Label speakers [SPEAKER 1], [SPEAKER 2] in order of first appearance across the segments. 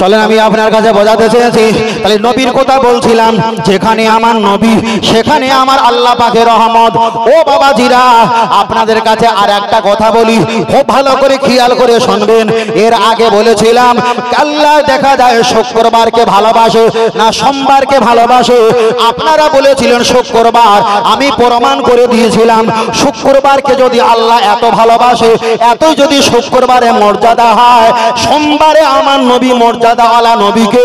[SPEAKER 1] চলেন আমি আপনার কাছে বোঝাতে চেয়েছি তাহলে নবীর কথা বলছিলাম, যেখানে আমার নবী সেখানে আমার আল্লাহ পাকের রহমত। ও বাবাজিরা, আপনাদের কাছে আর একটা কথা বলি, খুব ভালো করে খেয়াল করে শুনবেন। এর আগে বলেছিলাম আল্লাহ দেখা যায় শুক্রবারকে ভালোবাসে না সোমবারকে ভালোবাসে। আপনারা বলেছিলেন শুক্রবার, আমি প্রমাণ করে দিয়েছিলাম শুক্রবারকে যদি আল্লাহ এত ভালোবাসে, এতই যদি শুক্রবারে মর্যাদা হয়, সোমবারে আমার নবী মর্যাদাওয়ালা নবীকে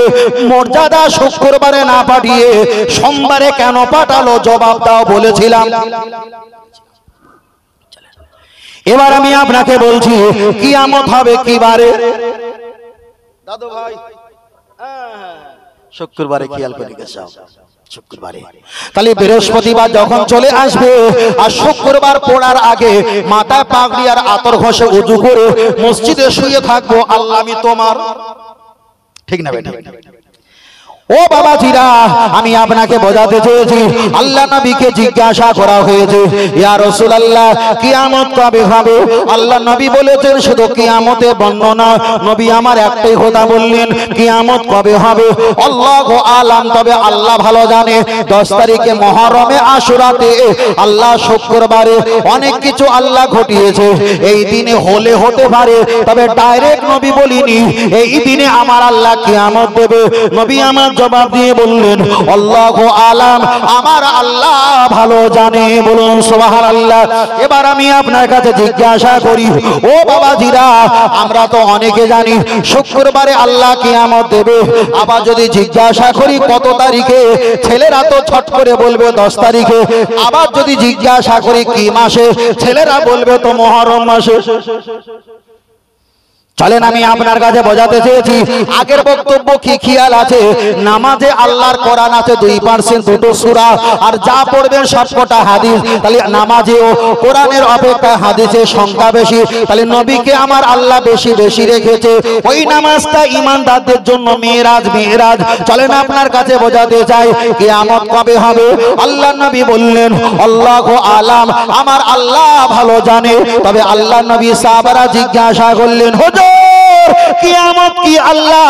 [SPEAKER 1] মর্যাদা শুক্রবারে না পাঠিয়ে সোমবারে কেন পাঠালো? জবাব দাও বলেছিলাম। এবার আমি আপনাকে বলছি কিয়ামত হবে কি বারে? দাদু ভাই শুক্রবারে, খেয়াল করে গেছে শুক্রবারে। তাহলে বৃহস্পতিবার যখন চলে আসবে আর শুক্রবার পড়ার আগে মাথায় পাগড়ি আর আতর ঘষে উজু করে মসজিদে শুয়ে থাকবো, আল্লাহ আমি তোমার। ঠিক না বেটা? ও বাবাজিরা, আমি আপনাকে বোঝাতে চেয়েছি, আল্লাহ নবীকে জিজ্ঞাসা করা হয়েছে ইয়া রাসূলুল্লাহ কিয়ামত কবে হবে? আল্লাহ নবী বলেছেন শুধু কিয়ামতের বর্ণনা। নবী আমার একটাই কথা বললেন, কিয়ামত কবে হবে আল্লাহু আলাম, তবে আল্লাহ ভালো জানে। 10 তারিখে মুহররমে আশুরাতে আল্লাহ শুক্রবারে অনেক কিছু আল্লাহ ঘটিয়েছে। এই দিনে হলে হতে পারে, তবে ডাইরেক্ট নবী বলিনি এই দিনে আমার আল্লাহ কিয়ামত দেবে। নবী আমার জবাব দিয়ে বললেন আল্লাহু আলাম, আমার আল্লাহ ভালো জানে। বলুন সুবহানাল্লাহ। এবার আমি আপনার কাছে জিজ্ঞাসা করি, ও বাবাজিরা, আমরা তো অনেকে জানি শুক্রবারে আল্লাহ কিয়ামত দেবে। আবার যদি জিজ্ঞাসা করি কত তারিখে, ছেলেরা তো ছট করে বলবে 10 তারিখে। আবার যদি জিজ্ঞাসা করি কি মাসে, ছেলেরা বলবে তো মুহররম মাসে। চলেন আমি আপনার কাছে বোঝাতে চেয়েছি, আগের বক্তব্য কি খেয়াল আছে? নামাজে আল্লাহর কোরআন আছে 2% 2টো সূরা, আর যা পড়বেন সবকটা হাদিস। তাহলে নামাজেও কোরআনের অপেক্ষা হাদিসের সংখ্যা বেশি। তাহলে নবীকে আমার আল্লাহ বেশি বেশি রেখেছে। ওই নামাজটা ঈমানদারদের জন্য মেরাজ। চলেন আপনার কাছে বোঝাতে চাই কিয়ামত কবে হবে। আল্লাহ নবী বললেন আল্লাহু আলাম, আমার আল্লাহ ভালো জানে। তবে আল্লাহ নবী সাহাবারা জিজ্ঞাসা করলেন, হুজুর কিয়ামত কি আল্লাহ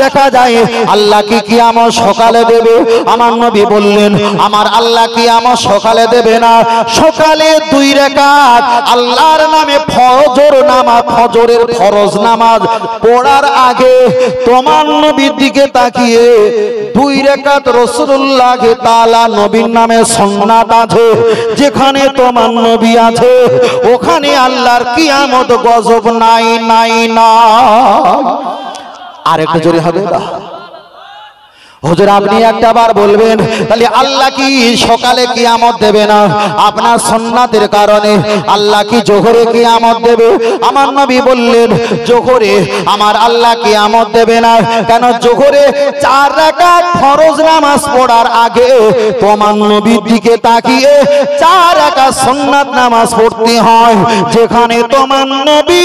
[SPEAKER 1] দেখা যায় আল্লাহ কি কিয়ামত সকালে দেবে? আমার নবী বললেন আমার আল্লাহ কিয়ামত সকালে দেবে না, সকালে 2 রাকাত আল্লাহর নামে ফজর নামাজ, ফজরের ফরজ নামাজ পড়ার আগে তোমার নবীর দিকে তাকিয়ে 2 রাকাত রাসূলুল্লাহ তাআলা নবীর নামে সুন্নাত আছে। যেখানে তোমার নবী আছে ওখানে আল্লাহর কিয়ামত গজব নাই নাই না। আর একটু জোরে হবে না? হুজুর আপনি একটা বার বলবেন, তাহলে আল্লাহ কি সকালে কিয়ামত দেবে না? আপনার সুন্নাতের কারণে আল্লাহ কি জোহরে কিয়ামত দেবে? আমার নবী বললেন জোহরে আমার আল্লাহ কিয়ামত দেবে না। কেন? জোহরে 4 রাকাত ফরজ নামাজ পড়ার আগে তোমার নবীর দিকে তাকিয়ে 4 রাকাত সুন্নাত নামাজ পড়তে হয়। যেখানে তোমার নবী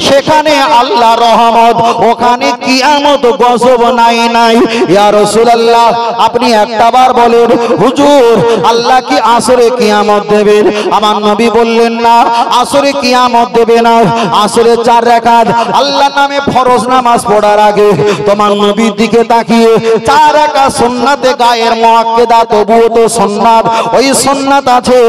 [SPEAKER 1] সেখানে আল্লাহ রহমত, ওখানে কিয়ামত গজব নাই নাই। ইয়া রাসূলুল্লাহ আপনি একটা বার বলেন হুজুর আল্লাহ কি আসরে কিয়ামত দেবেন? আমার নবী বললেন না, আসরে কিয়ামত দেবে না। আসরে 4 রাকাত আল্লাহর নামে ফরজ নামাজ পড়ার আগে তোমার নবীর দিকে তাকিয়ে 4 রাকাত সুন্নাতে গায়ের মুআক্কেদা, তবুও তো সুন্নাত, ওই সুন্নাত আছে।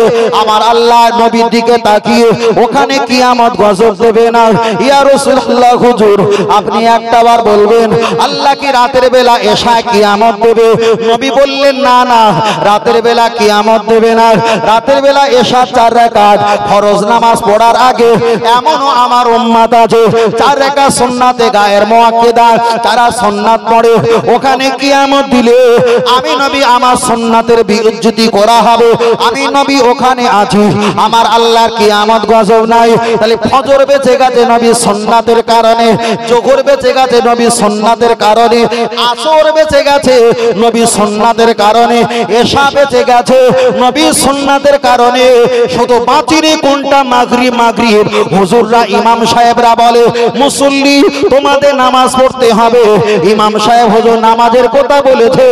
[SPEAKER 1] আমার আল্লাহ নবীর দিকে তাকিয়ে ওখানে কিয়ামত গজব দেবে না। ইয়া রাসূলুল্লাহ হুজুর আপনি একটা বার বলবেন আল্লাহ কি রাতের বেলা এশা কিয়ামত দেবে? নবী বললেন না না, রাতের বেলা কিয়ামত দেবে না। রাতের বেলা এশা 4 রাকাত ফরজ নামাজ পড়ার আগে এমনও আমার উম্মত আছে 4 রাকাত সুন্নাতে গায়ের মুআক্কেদা তারা সুন্নাত পড়ে, ওখানে কিয়ামত দিলে আমি নবী আমার সুন্নাতের বিইজ্জতি করা হবে। আমি নবী ওখানে আছি, আমার আল্লাহর কিয়ামত গজব নাই। তাহলে ফজর বেঁচে গেছে নবী সুন্নাতের কারণে, জোহর বেঁচে গেছে নবী সুন্নাতের কারণে, আসর বেঁচে গেছে গেছে নবী সুন্নাতের কারণে, এশা বেঁচে গেছে নবী সুন্নাতের কারণে। শুধু বাঁচিনি কোনটা? মাগরিব। মাগরিব হুজুররা ইমাম সাহেবরা বলে মুসল্লি তোমাদের নামাজ পড়তে হবে। ইমাম সাহেব হুজুর নামাজের কথা বলেছে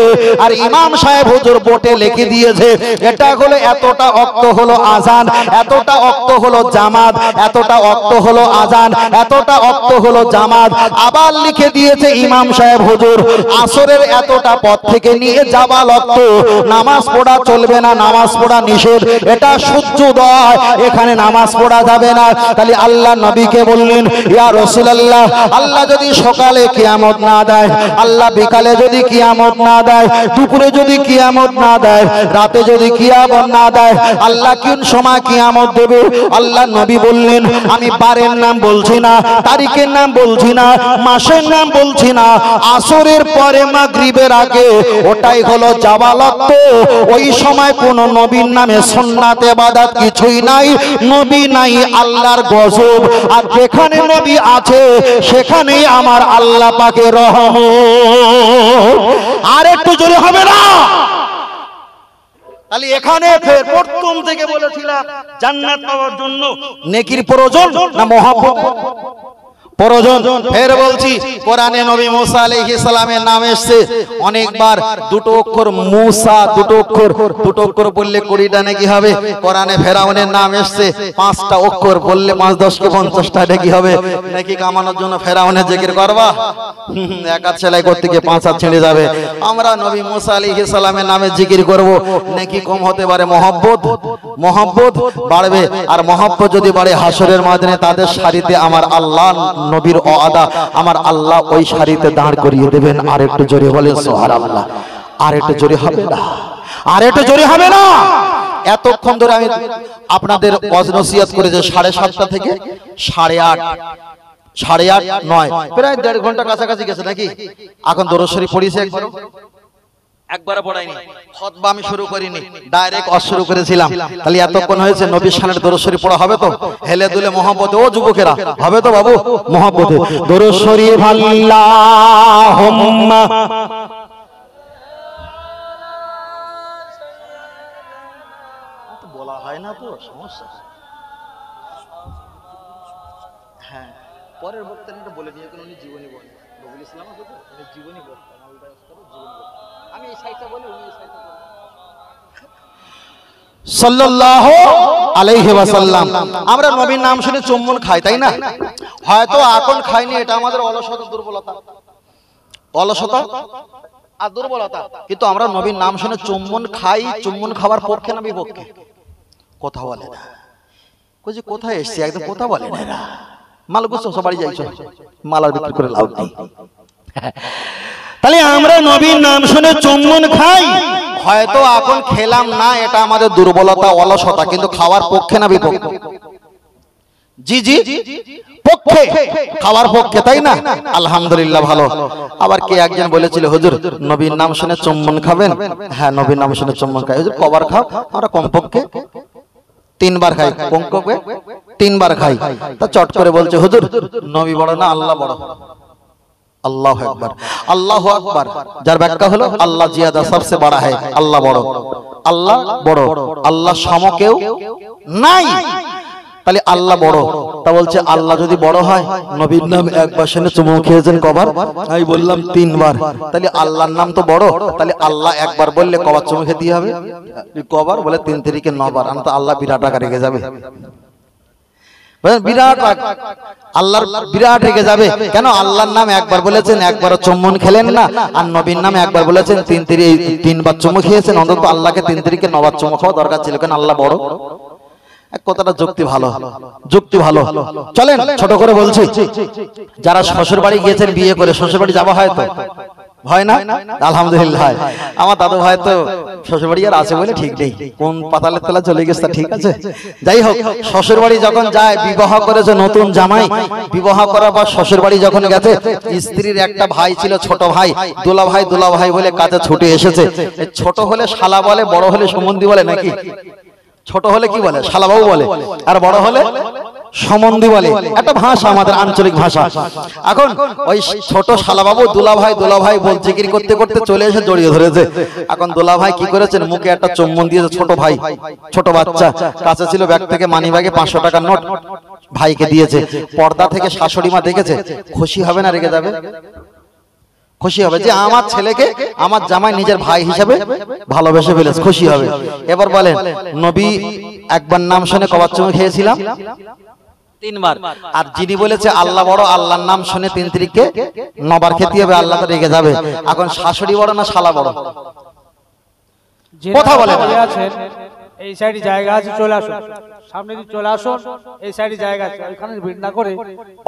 [SPEAKER 1] আর ইমাম সাহেব হুজুর বোর্ডে লিখে দিয়েছে এটা হলো এতটা ওয়াক্ত হলো আজান, এতটা ওয়াক্ত হলো জামাত, এতটা ওয়াক্ত হলো আজান, এতটা ওয়াক্ত হলো জামাত। আবার লিখে দিয়েছে ইমাম সাহেব হুজুর আসরের এতটা পথ থেকে নিয়ে যাওয়া ওয়াক্ত, নামাজ পড়া চলবে না, নামাজ পড়া নিষেধ, এটা সূর্যোদয়, এখানে নামাজ পড়া যাবে না। তাহলে আল্লাহ নবীকে বললেন ইয়া রাসূলুল্লাহ, আল্লাহ যদি সকালে কিয়ামত না দেয়, আল্লাহ বিকালে যদি কিয়ামত না দেয়, দুপুরে যদি কিয়ামত না দেয়, রাতে যদি কিয়ামত না দেয়, আল্লাহ কোন সময় কিয়ামত দেবে? আল্লাহ নবী বললেন আমি বারের নাম বলছি না, তারিখের নাম বলছি না, মাসের নাম বলছি না, আসরের পরে মাগরিবের আগে, ওটাই হলো জাওয়াল ওয়াক্ত। ওই সময় কোন নবীর নামে সুন্নাত ইবাদত কিছুই নাই, নবী নাই, আল্লাহর গজব। আর যেখানে নবী আছে সেখানেই আমার আল্লাহ পাকের রহমত। আর একটু জোরে হবে না? তাহলে এখানে ফের প্রথম থেকে বলেছিলাম জান্নাত পাওয়ার জন্য নেকির প্রয়োজন না মহব্বত প্রয়োজন? ফের বলছি কোরআনে নবী মুসা আলাইহিস সালামের নাম এসেছে অনেকবার, দুটো অক্ষর মুসা, দুটো অক্ষর বললে 20টা নাকি হবে। কোরআনে ফেরাউনের নাম এসেছে 5টা অক্ষর বললে 5 10 কে 50টা নাকি হবে। নাকি কামানোর জন্য ফেরাউনের জিকির করবা, এক হাত সেলাই করতে গিয়ে 5 হাত ছেড়ে যাবে। আমরা নবী মুসা আলাইহিস সালামের নামে জিকির করব, নাকি কম হতে পারে? মহব্বত বাড়বে। আর মহব্বত যদি বাড়ে হাসরের ময়দানে তাদের সারিতে আমার আল্লাহ নবীর ওয়াদা, আমার আল্লাহ ওই সারিতে দাঁড় করিয়ে দেবেন। আর একটু জোরে বলেন সুবহানাল্লাহ। আর একটু জোরে হবে না? আর একটু জোরে হবে না? এতক্ষণ ধরে আমি আপনাদের ওয়াজ নসিহত করেছি 7:30 থেকে 8:30 9 প্রায় 1.5 ঘন্টা কাছাকাছি গেছে নাকি? এখন দরুদ শরীফ পড়িয়েছি একবার পড়াইনি, খুতবা আমি শুরু করিনি, ডাইরেক্ট ওয়াজ শুরু করেছিলাম। তাহলে এতক্ষণ হয়েছে নবীর শানের দরুদ শরীফ পড়া হবে তো? হেলে দুলে মহব্বতে, ও যুবকেরা হবে তো বাবু? মহব্বতে দরুদ শরীফ আল্লাহুম্মা বলা হয় না তো, সমস্যা। হ্যাঁ, পরের বক্তব্যটা বলে দিয়ে কোন জীবনী বলে নবী ইসলাম তো জীবনী বক্তা, আমি এই সাইডটা বলি, উনি এই সাইডটা বলেন সাল্লাল্লাহু আলাইহি ওয়াসাল্লাম। আমরা নবীর নাম শুনে চুম্বন খাই, তাই না? হয়তো এখন খাইনি, এটা আমাদের অলসতা, দুর্বলতা, অলসতা আর দুর্বলতা। কিন্তু আমরা নবীর নাম শুনে চুম্বন খাই। চুম্বন খাবার পক্ষে না বিপক্ষে? কথা বলে না। কই কোথায় এসেছি একদম কথা বলে না। মাল গুছো সবারই যাইছো, মাল আর বিক্রি করে লাভ নেই। তাহলে আমরা নবীর নাম শুনে চুম্বন খাই, হয়তো এখন খেলাম না, এটা আমাদের দুর্বলতা, অলসতা। কিন্তু খাওয়ার পক্ষে না বিপক্ষে? জি জি পক্ষে, খাওয়ার পক্ষে, তাই না? আলহামদুলিল্লাহ ভালো। আবার কে একজন বলেছিল হুজুর নবীর নাম শুনে চুম্বন খাবেন? হ্যাঁ, নবীর নাম শুনে চুম্বন খাই। হুজুর কবার খাও? আমরা কমপক্ষে 3 বার খাই, কমপক্ষে 3 বার খাই। তা চট করে বলছে হুজুর নবী বড় না আল্লাহ বড়? আল্লাহু আকবার, আল্লাহু আকবার। যার ব্যাখ্যা হলো আল্লাহ জিয়াদা সবচেয়ে বড় হয়, আল্লাহ বড়, আল্লাহ বড়, আল্লাহ সম কেউ নাই। তাহলে আল্লাহ বড়, তা বলছে আল্লাহ যদি বড় হয় নবীর নাম একবার শুনে চুমু খেয়েছেন কবার? আমি বললাম 3 বার। তাহলে আল্লাহর নাম তো বড়, তাহলে আল্লাহ একবার বললে কবার চুমু খেতে হবে? কবার? বলে 3 তারিখে 9 বার। আমি তো আল্লাহ বিরাট আকার রেগে যাবে, বিরাট আল্লাহর বিরাট রেগে যাবে। কেন? আল্লাহর নাম একবার বলেছেন, একবারও চুম্বন খেলেন না। আর নবীর নামে একবার বলেছেন, 3 বার চুমু খেয়েছেন। অন্তত আল্লাহকে 3 তারিখে 9 বার চুমু খাওয়া দরকার ছিল। কেন? আল্লাহ বড়। এক কথাটা যুক্তি ভালো, যুক্তি ভালো। চলেন ছোট করে বলছি, যারা শ্বশুর বাড়ি গিয়েছেন বিয়ে করে, শ্বশুর বাড়ি যাওয়া হয় তো? হয় না? আলহামদুলিল্লাহ। আমার দাদু ভাই তো শ্বশুর বাড়ি আর আছে বলে ঠিক নেই, কোন পাতালের তলা চলে গেছে, ঠিক আছে। যাই হোক, শ্বশুর বাড়ি যখন যায়, বিবাহ করেছে নতুন জামাই, বিবাহ করার পর শ্বশুর বাড়ি যখন গেছে, স্ত্রীর একটা ভাই ছিল, ছোট ভাই, দুলা ভাই বলে কাছে ছুটে এসেছে। ছোট হলে শালা বলে, বড় হলে সম্বন্ধী বলে নাকি? ছোট হলে কি বলে? শালাবাবু বলে। আর বড় হলে সম্বন্ধী বলে, একটা ভাষা আমাদের আঞ্চলিক ভাষা। এখন ওই ছোট শালাবাবু দুলাভাই বল জিকির করতে করতে চলে এসে জড়িয়ে ধরেছে। এখন দুলাভাই কি করেছেন, মুখে একটা চুম্বন দিয়েছে। ছোট ভাই, ছোট বাচ্চা, কাছে ছিল ব্যাগ থেকে মানি ব্যাগে 500 টাকার নোট, ভাইকে দিয়েছে। পর্দা থেকে শাশুড়ি মা দেখেছে, খুশি হবে না রেগে যাবে? খুশি হবে যে আমার ছেলেকে আমার জামাই নিজের ভাই হিসেবে ভালোবেসে ফেলেছে, খুশি হবে। এবার বলেন, নবী একবার নাম শুনে কবার চুমু খেয়েছিলাম? 3 বার। আর যিনি বলেছে আল্লাহ বড়, আল্লাহর নাম শুনে 3 তারিখে 9 বার খেতে হবে, আল্লাহ তো রেগে যাবে। এখন শাশুড়ি বড় না শালা বড়? কথা বলেন।
[SPEAKER 2] এই সাইডে জায়গা আছে, চলে আসুন সামনে দিয়ে, চলে আসুন। এই সাইডে জায়গা আছে, ওখানে ভিড় না করে,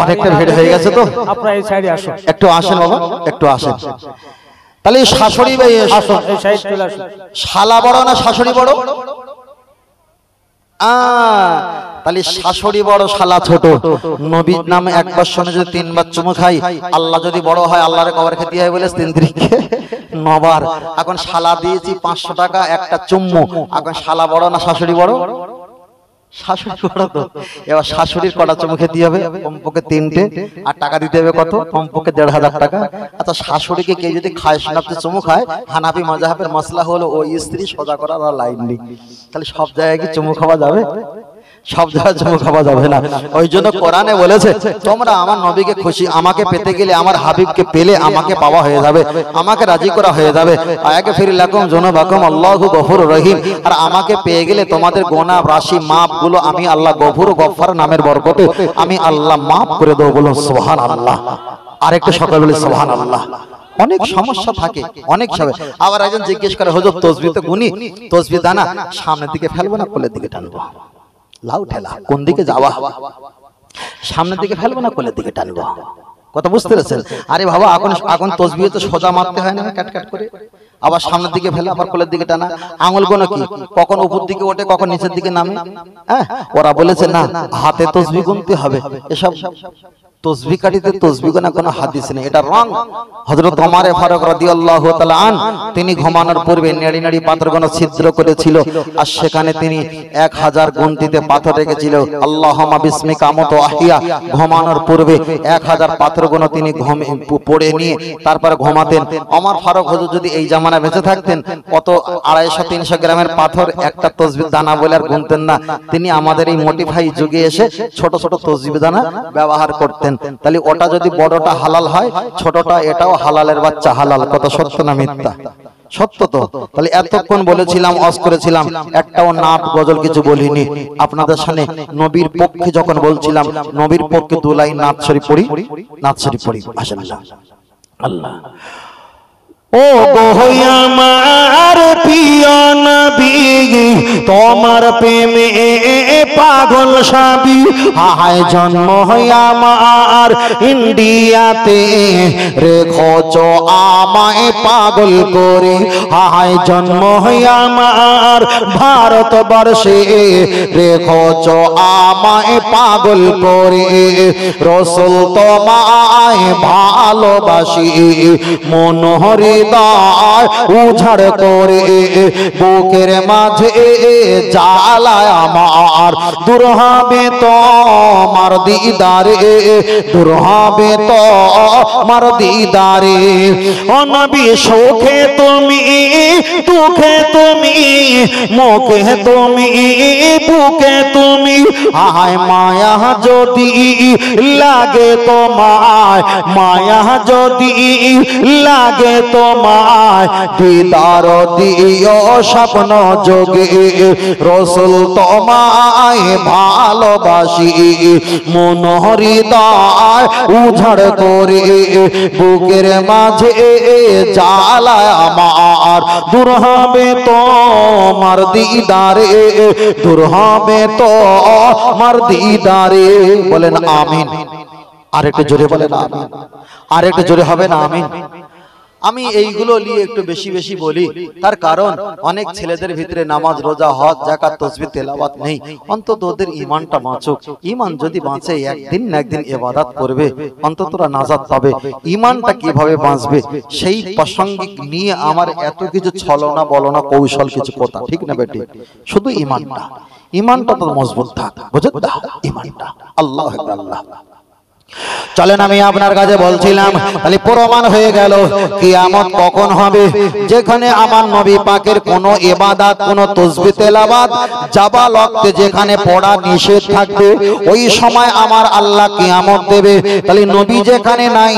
[SPEAKER 1] অনেকটা ভিড় হয়ে গেছে তো
[SPEAKER 2] আপনারা এই সাইডে আসুন।
[SPEAKER 1] একটু আসেন বাবা, একটু আসেন। তাহলে শাশুড়ি ভাই
[SPEAKER 2] আসুন, এই সাইড চলে আসুন।
[SPEAKER 1] শালা বড় না শাশুড়ি বড়? তাহলে শাশুড়ি বড়, শালা ছোট। নবীর নামে একবার শুনে যদি 3 বার চুমু খাই, আল্লাহ যদি বড় হয় আল্লাহরে কবার খেতে হয় বলে 3 তারিখে 9 বার। এখন শালা দিয়েছি 500 টাকা একটা চুম্মু। এখন শালা বড় না শাশুড়ি বড়? শাশুড়ি বড় তো। এবার শাশুড়ির কটা চুমু খেতে হবে? কমপক্ষে 3টে। আর টাকা দিতে হবে কত? কমপক্ষে 1500 টাকা। আচ্ছা, শাশুড়িকে কেউ যদি খায় শনাপ্তি চুমু খায়, হানাফি মাযহাবের মাসলা হলো ওই স্ত্রী সোজা করার আর লাইন নেই। তাহলে সব জায়গায় কি চুমু খাওয়া যাবে? সব জায়গায় চুমু খাওয়া যাবে না। ওই জন্য কোরআনে বলেছে, তোমরা আমার নবীকে খুশি, আমাকে পেতে গেলে আমার হাবিবকে পেলে আমাকে পাওয়া হয়ে যাবে, আমাকে রাজি করা হয়ে যাবে। আয়াকে ফিরিলাকুম যুনুবাকুম আল্লাহু গফুরুর রহিম। আর আমাকে পেয়ে গেলে তোমাদের গুনাহ রাশি মাপ গুলো আমি আল্লাহ গফুর গফফার নামের বরকতে আমি আল্লাহ মাফ করে দেব। বলুন সুবহানাল্লাহ। আরেকটু সকাল বলি সুবহানাল্লাহ। অনেক সমস্যা থাকে, অনেক সবে। আবার একজন জিজ্ঞেস করে, হুজুর তসবিহ তো গুনি, তসবিহ দানা সামনের দিকে ফেলবো না কোলের দিকে টানবো? লাউ ঠেলা, কোন দিকে যাওয়া? সামনের দিকে ফেলবো না কোলের দিকে টানবো? কথা বুঝতে পেরেছেন? আরে বাবা, এখন তসবিহ তো সোজা মারতে হয় না, কাট কাট করে। আবার সামনের দিকে ফেলে, আবার কোলের দিকে টানা। আঙুল গোনা কি কখন উপর দিকে ওঠে, কখন নিচের দিকে নামে? হ্যাঁ, ওরা বলেছে না হাতে তসবিহ গুনতে হবে। এসব তসবিহ কাটিতে তসবিহ গোনা কোনো হাদিস নেই, এটা রং। হযরত ওমর ফারুক রাদিয়াল্লাহু তাআলা আন তিনি ঘুমানোর পূর্বে নেড়ি নেড়ি পাথরগুলো ছিদ্র করেছিল, আর সেখানে তিনি 1000 গুনতিতে পাথর রেখেছিল। আল্লাহুম্মা বিসমিকা আমুতু আহিয়া, ঘুমানোর পূর্বে 1000 পাথরগুলো তিনি পড়ে নিয়ে তারপর ঘুমাতেন। ওমর ফারুক হুজুর যদি এই জামানায় বেঁচে থাকতেন, কত 250-300 গ্রামের পাথর একটা তসবিহ দানা বলে আর গুনতেন না। তিনি আমাদের এই মোটিফাই যুগে এসে ছোট ছোট তসবিহ দানা ব্যবহার করতেন। তাহলে ওটা যদি বড়টা হালাল হয়, ছোটটা এটাও হালালের বাচ্চা হালাল। কত সত্য না মিথ্যা? সত্য তো। তাহলে এতক্ষণ বলেছিলাম, অজ করেছিলাম, একটাও নাত গজল কিছু বলিনি আপনাদের সামনে। নবীর পক্ষে যখন বলছিলাম, নবীর পক্ষে 2 লাইন নাত শরীফ পড়ি, নাত শরীফ পড়ি। আসেন আল্লাহ। ও গো আমার প্রিয় নবী, তোমার প্রেমে পাগল সাবি। হায় জন্ম আমার ইন্ডিয়াতে, রেখোছ আমায় পাগল করে। হায় জন্ম আমার ভারতবর্ষে, রেখোছ আমায় পাগল করে। রাসূল তোমায় ভালোবাসি, মনোহরি উঝাড় করে। বুকের মাঝে জ্বালায় আমার, দূর হবে তোমার দিদারে, দূর হবে তোমার দিদারে। ও নবী সুখে তুমি, দুঃখে তুমি, মুখে তুমি, বুকে তুমি। আয় মায়া যদি লাগে তোমায়, মায়া যদি লাগে তোমায়, দিদার দিও স্বপ্ন যোগে। রাসূল তোমায় ভালোবাসি, মন হৃদয় উজাড় করে। বুকের মাঝে জ্বালায় আমার, দূর হবে তোমার দিদারে, দূর হবে তোমার দিদারে। বলেন আমিন। আরেকটু জোরে বলেন আমিন। আরেকটু জোরে হবে না আমিন? আমি এইগুলো নিয়ে একটু বেশি বেশি বলি, তার কারণ অনেক ছেলেদের ভিতরে নামাজ, রোজা, হজ, যাকাত, তাসবিহ, তেলাওয়াত নেই। অন্তত ওদের ঈমানটা বাঁচুক। ঈমান যদি বাঁচে, একদিন না একদিন ইবাদত করবে, অন্তত ওরা নাজাত পাবে। ঈমানটা কিভাবে বাঁচবে সেই প্রাসঙ্গিক নিয়ে আমার এত কিছু ছলনা বলনা কৌশল কিছু কথা, ঠিক না বেটি? শুধু ঈমানটা, ইমানটা তো মজবুত থাক, বুঝলেন তো? ইমানটা আল্লাহু আকবার, আল্লাহ। চলেন আমি আপনার কাছে বলছিলাম, তাহলে প্রমাণ হয়ে গেল কিয়ামত কখন হবে? যেখানে আমার নবী পাকের কোনো ইবাদত, কোনো তাসবিহ তেলাওয়াত জাবাল ওয়াক্তে যেখানে পড়া নিষেধ থাকবে, ওই সময় আমার আল্লাহ কিয়ামত দেবে। তাহলে নবী যেখানে নাই,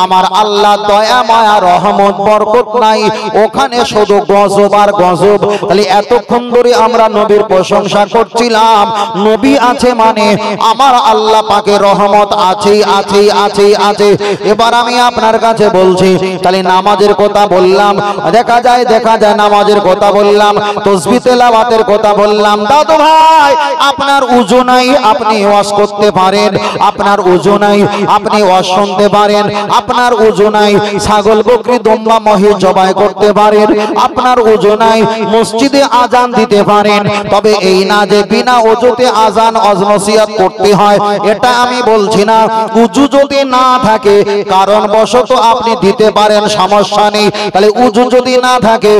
[SPEAKER 1] আমার আল্লাহ দয়া মায়া রহমত বরকত নাই, ওখানে শুধু গজব আর গজব। তাহলে এতক্ষণ ধরে আমরা নবীর প্রশংসা করছিলাম, নবী আছে মানে আমার আল্লাহ পাকের রহমত আছে আছে আছে আছে। এবার আমি আপনার কাছে বলছি, তাহলে নামাজের কথা বললাম, দেখা যায় নামাজের কথা বললাম, তাসবিহ তেলাওয়াতের কথা বললাম। দাদু ভাই, আপনার উযু নাই, আপনি ওয়াজ করতে পারেন, আপনার উযু নাই, আপনি ওয়াজ শুনতে পারেন, আপনার উযু নাই, ছাগল বকরি দুম্বা মহিষ জবাই করতে পারেন, আপনার উযু নাই, মসজিদে আজান দিতে পারেন। তবে এই না যে বিনা ওযুতে আজান নসিহত করতে হয়, এটা আমি বলছি না। উযু যদি না থাকে কারণ বশত আপনি দিতে পারেন, সমস্যা নেই। তাহলে উযু যদি না থাকে,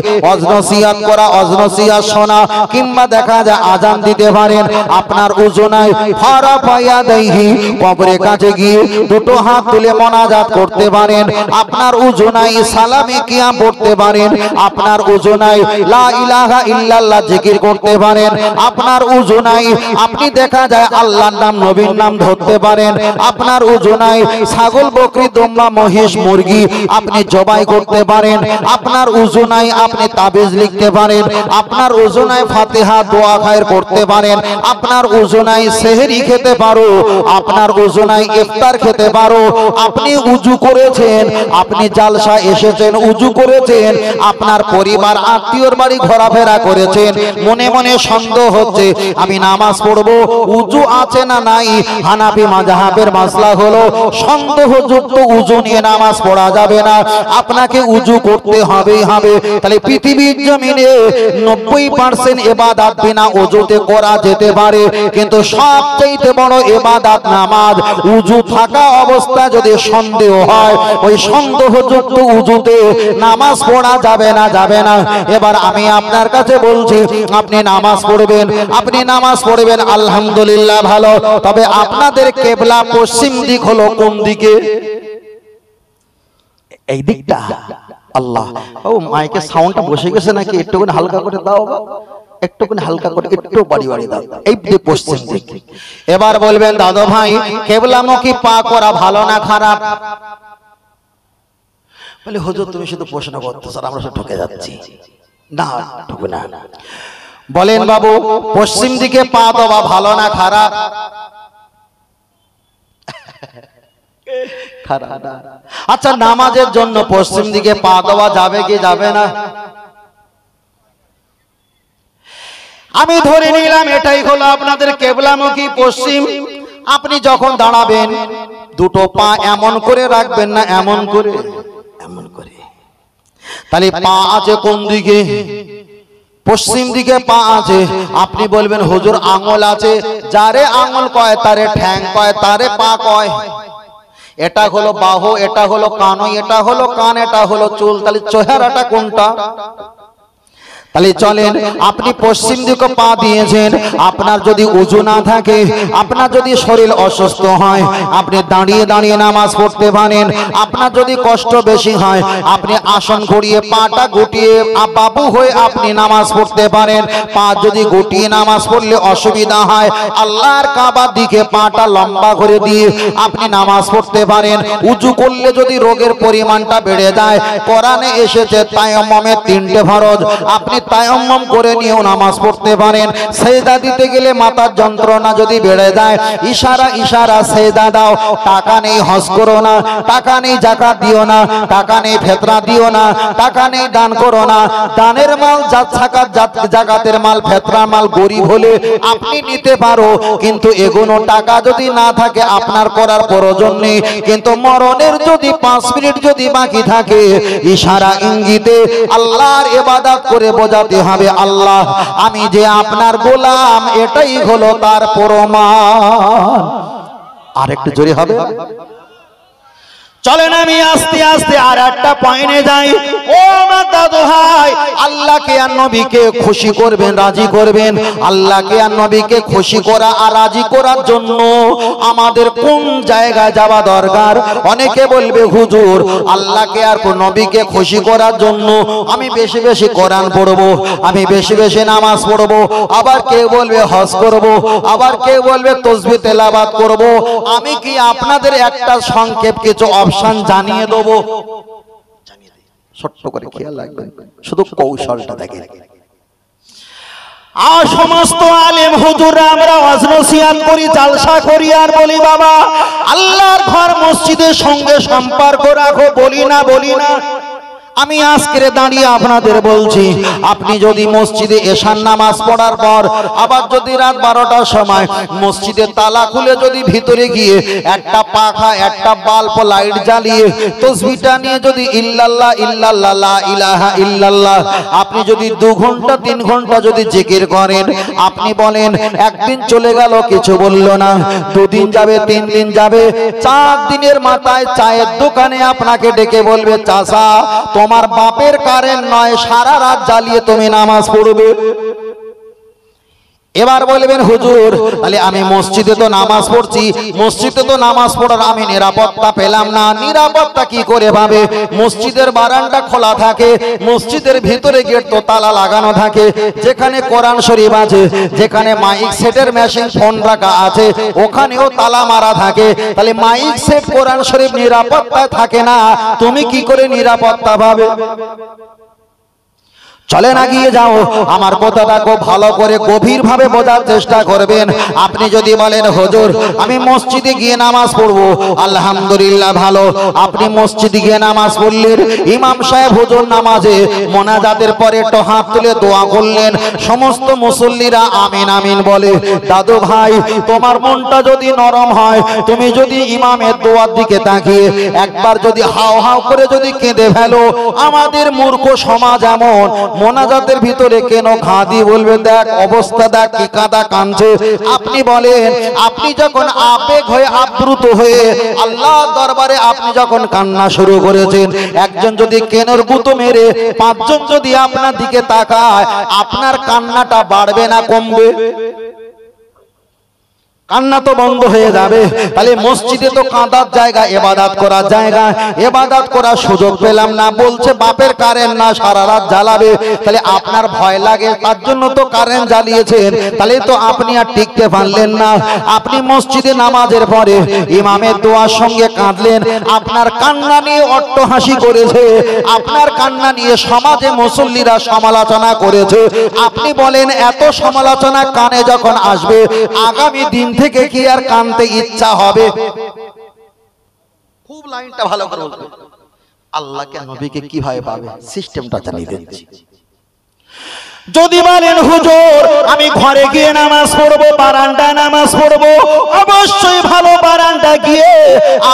[SPEAKER 1] নসিহত করা, নসিহত শোনা, কিংবা দেখা যায় আজান দিতে পারেন, আপনার উযু নাই, ফারা পায়া দেহি, কবরের কাছে গিয়ে দুটো হাত তুলে মোনাজাত করতে পারেন, আপনার উযু নাই, সালামে কিয়াম পড়তে পারেন, আপনার উযু নাই, লা ইলাহা ইল্লাল্লাহ জিকির করতে পারেন, আপনার উযু নাই, আপনি দেখা যায় আল্লাহর নাম নবীর নাম ধরতে পারেন, আপনার উযু নাই, ছাগল বকরি দুম্বা মহিষ মুরগি আপনি জবাই করতে পারেন, আপনার উযু নাই, আপনি তাবিজ লিখতে পারেন, আপনার উযু নাই, ফাতিহা দোয়া খায়ের পড়তে পারেন, আপনার উযু নাই, সেহরি খেতে পারো, আপনার উযু নাই, ইফতার খেতে পারো, আপনি উযু করেছেন, আপনি জালসা এসেছেন, উযু করেছেন, আপনার পরিবার আত্মীয়র বাড়ি ঘোরাফেরা করেছেন, মনে মনে সন্দেহ হচ্ছে আমি নামাজ পড়বো, উযু আছে না নাই। হানাফি মাযহাবের মাসলা হলো সন্দেহযুক্ত উযু নিয়ে নামাজ পড়া যাবে না, আপনাকে উযু করতে হবেই হবে। তাহলে পৃথিবীর জমিনে 90% ইবাদত বিনা উযুতে করা যেতে পারে, কিন্তু সবচেয়ে বড় ইবাদত নামাজ। উযু থাকা অবস্থা যদি সন্দেহ হয়, ওই সন্দেহযুক্ত উযুতে নামাজ পড়া যাবে না, যাবে না। এবার আমি আপনার কাছে বলছি, আপনি নামাজ পড়বেন, আপনি নামাজ পড়বেন, আলহামদুলিল্লাহ ভালো। তবে আপনাদের কিবলা পশ্চিম দিক হলো কোন দিকে? এই দিকটা। আল্লাহ, ও মাইকের সাউন্ডটা বসে গেছে নাকি? একটুখানি হালকা করে দাও, একটুখানি হালকা করে, একটু বাড়ি বাড়ি দাও। এই দিক পশ্চিম দিক। এবার বলবেন, দাদু ভাই কিবলামুখী পা করা ভালো না খারাপ? বলে হুজুর তুমি শুধু প্রশ্ন করতেছ, আমরা সব ঠকে যাচ্ছি। না, ঠকে না। বলেন বাবু, পশ্চিম দিকে পা দেওয়া ভালো না খারাপ? খারাপ। আচ্ছা, নামাজের জন্য পশ্চিম দিকে পা দেওয়া যাবে কি যাবে না? আমি ধরে নিলাম এটাই হলো আপনাদের কিবলামুখী পশ্চিম। আপনি যখন দাঁড়াবেন, দুটো পা এমন করে রাখবেন না, এমন করে, এমন করে। তাহলে পা আছে কোন দিকে? পশ্চিম দিকে পা আছে। আপনি বলবেন হুজুর আঙ্গুল আছে, যারে আঙ্গুল কয় তারে ঠ্যাং কয়, তারে পা কয়। এটা হলো বাহু, এটা হলো কানই, এটা হলো কান, এটা হলো চুল। তাহলে চেহারাটা কোনটা? তাহলে চলেন, আপনি পশ্চিম দিকে পা দিয়েছেন, আপনার যদি উযু না থাকে, আপনার যদি শরীর অসুস্থ হয়, আপনি দাঁড়িয়ে দাঁড়িয়ে নামাজ পড়তে পারেন। আপনার যদি কষ্ট বেশি হয়, আপনি আসন ঘুরিয়ে পাটা গুটিয়ে বাবু হয়ে আপনি নামাজ পড়তে পারেন। পা যদি গুটিয়ে নামাজ পড়লে অসুবিধা হয়, আল্লাহর কাবার দিকে পাটা লম্বা করে দিয়ে আপনি নামাজ পড়তে পারেন। উযু করলে যদি রোগের পরিমাণটা বেড়ে যায়, কোরআনে এসেছে তায়াম্মুমের 3টে ফরজ, আপনি তায়াম্মুম করে নিয়েও নামাজ পড়তে পারেন। সেজদা দিতে গেলে মাথার যন্ত্রণা যদি বেড়ে যায়, ইশারা ইশারা সেজদা দাও। টাকা নেই হজ করো না, টাকা নেই যাকাত দিও না, টাকা নেই ফিতরা দিও না, টাকা নেই দান করো না। দানের মাল যাকাতের মাল, ফিতরার মাল গরিব হলে আপনি নিতে পারো, কিন্তু এগুলো টাকা যদি না থাকে আপনার করার প্রয়োজন নেই। কিন্তু মরণের যদি 5 মিনিট যদি বাকি থাকে, ইশারা ইঙ্গিতে আল্লাহর ইবাদত করে বোঝাতে হবে, আল্লাহ আমি যে আপনার গোলাম, এটাই হলো তার প্রমাণ। আর একটু জোরে হবে। চলেন আমি আস্তে আস্তে আর একটা পয়েন্টে যাই। ও আমার দাদু ভাই, আল্লাহকে আর নবীকে খুশি করবেন, রাজি করবেন। আল্লাহকে আর নবীকে খুশি করা আর রাজি করার জন্য আমাদের কোন জায়গায় যাওয়া দরকার? অনেকে বলবে হুজুর আল্লাহকে আর নবীকে খুশি করার জন্য আমি বেশি বেশি কোরআন পড়বো, আমি বেশি বেশি নামাজ পড়বো, আবার কেউ বলবে হজ করবো, আবার কেউ বলবে তাসবিহ তেলাওয়াত করবো। আমি কি আপনাদের একটা সংক্ষেপ কিছু অপশন জানিয়ে দেবো? ছোট্ট করে খেয়াল রাখবেন, শুধু কৌশলটা দেখেন। আর সমস্ত আলেম হুজুররা আমরা ওয়াজ নসিহত করি, জালসা করি আর বলি বাবা আল্লাহর ঘর মসজিদের সঙ্গে সম্পর্ক রাখো, বলি না? আমি আজকে দাঁড়িয়ে আপনাদের বলছি, আপনি যদি মসজিদে এশার নামাজ পড়ার পর আবার যদি রাত 12টার সময় মসজিদের তালা খুলে যদি ভিতরে গিয়ে একটা পাখা, একটা বাল্ব লাইট জ্বালিয়ে তাসবিহটা নিয়ে যদি ইল্লাল্লাহ ইল্লাল্লাহ লা ইলাহা ইল্লাল্লাহ আপনি যদি 2 ঘন্টা 3 ঘন্টা যদি জিকির করেন, আপনি বলেন একদিন চলে গেল কিছু বলল না, 2 দিন যাবে, 3 দিন যাবে, 4 দিনের মাথায় চায়ের দোকানে আপনাকে ডেকে বলবে চাচা তোমার বাপের কারেন্ট নয়, সারা রাত জ্বালিয়ে তুমি নামাজ পড়বে। এবার বলবেন হুজুর তাহলে আমি মসজিদে তো নামাজ পড়ছি, মসজিদে তো নামাজ পড়ার আমি নিরাপত্তা পেলাম না। নিরাপত্তা কি করে পাবে? মসজিদের বারান্দা খোলা থাকে, মসজিদের ভিতরে গেট তো তালা লাগানো থাকে, যেখানে কোরআন শরীফ আছে, যেখানে মাইক সেটের মেশিন ফোন রাখা আছে, ওখানেও তালা মারা থাকে। তাহলে মাইক সেট কোরআন শরীফ নিরাপত্তায় থাকে না, তুমি কি করে নিরাপত্তা পাবে? চলে না গিয়ে যাও, আমার কথাটা খুব ভালো করে গভীরভাবে বোঝার চেষ্টা করবেন। আপনি যদি বলেন হুজুর আমি মসজিদে গিয়ে নামাজ পড়বো, আলহামদুলিল্লাহ ভালো, আপনি মসজিদে গিয়ে নামাজ পড়লেন, ইমাম সাহেব হুজুর নামাজে মোনাজাতের পরে একটু হাত তুলে দোয়া করলেন, সমস্ত মুসল্লিরা আমিন আমিন বলে। দাদু ভাই তোমার মনটা যদি নরম হয়, তুমি যদি ইমামের দোয়ার দিকে তাকিয়ে একবার যদি হাও হাও করে যদি কেঁদে ফেলো, আমাদের মূর্খ সমাজ এমন মোনাজাতের ভিতরে কেন ঘাদি বলবে দেখ অবস্থা দেখ কি কাঁদা কাঁদছে। আপনি বলেন আপনি যখন আবেগ হয়ে আপ্লুত হয়ে আল্লাহর দরবারে আপনি যখন কান্না শুরু করেছেন, একজন যদি কেনের গুঁতো মেরে 5 জন যদি আপনার দিকে তাকায়, আপনার কান্নাটা বাড়বে না কমবে? কান্না তো বন্ধ হয়ে যাবে। তাহলে মসজিদে তো কাঁদার জায়গা, ইবাদত করার জায়গা, ইবাদত করার সুযোগ পেলাম না, বলছে বাপের কারেন্ট না, সারা রাত জ্বালাবে। তাহলে আপনার ভয় লাগে, তার জন্য তো কারেন্ট জ্বালিয়েছেন, তাহলে তো আপনি আর টিকতে পারলেন না। আপনি মসজিদে নামাজের পরে ইমামের দোয়ার সঙ্গে কাঁদলেন, আপনার কান্না নিয়ে অট্টহাসি করেছে, আপনার কান্না নিয়ে সমাজে মুসল্লিরা সমালোচনা করেছে। আপনি বলেন এত সমালোচনা কানে যখন আসবে, আগামী দিন থেকে কি আর কানতে ইচ্ছা হবে? খুব লাইনটা ভালো করে বলবেন, আল্লাহকে নবীকে কিভাবে পাবে সিস্টেমটা জানিয়ে দিচ্ছি। যদি বলেন হুজুর আমি ঘরে গিয়ে নামাজ পড়বো, বারান্দায় নামাজ পড়বো, অবশ্যই ভালো বারান্দা গিয়ে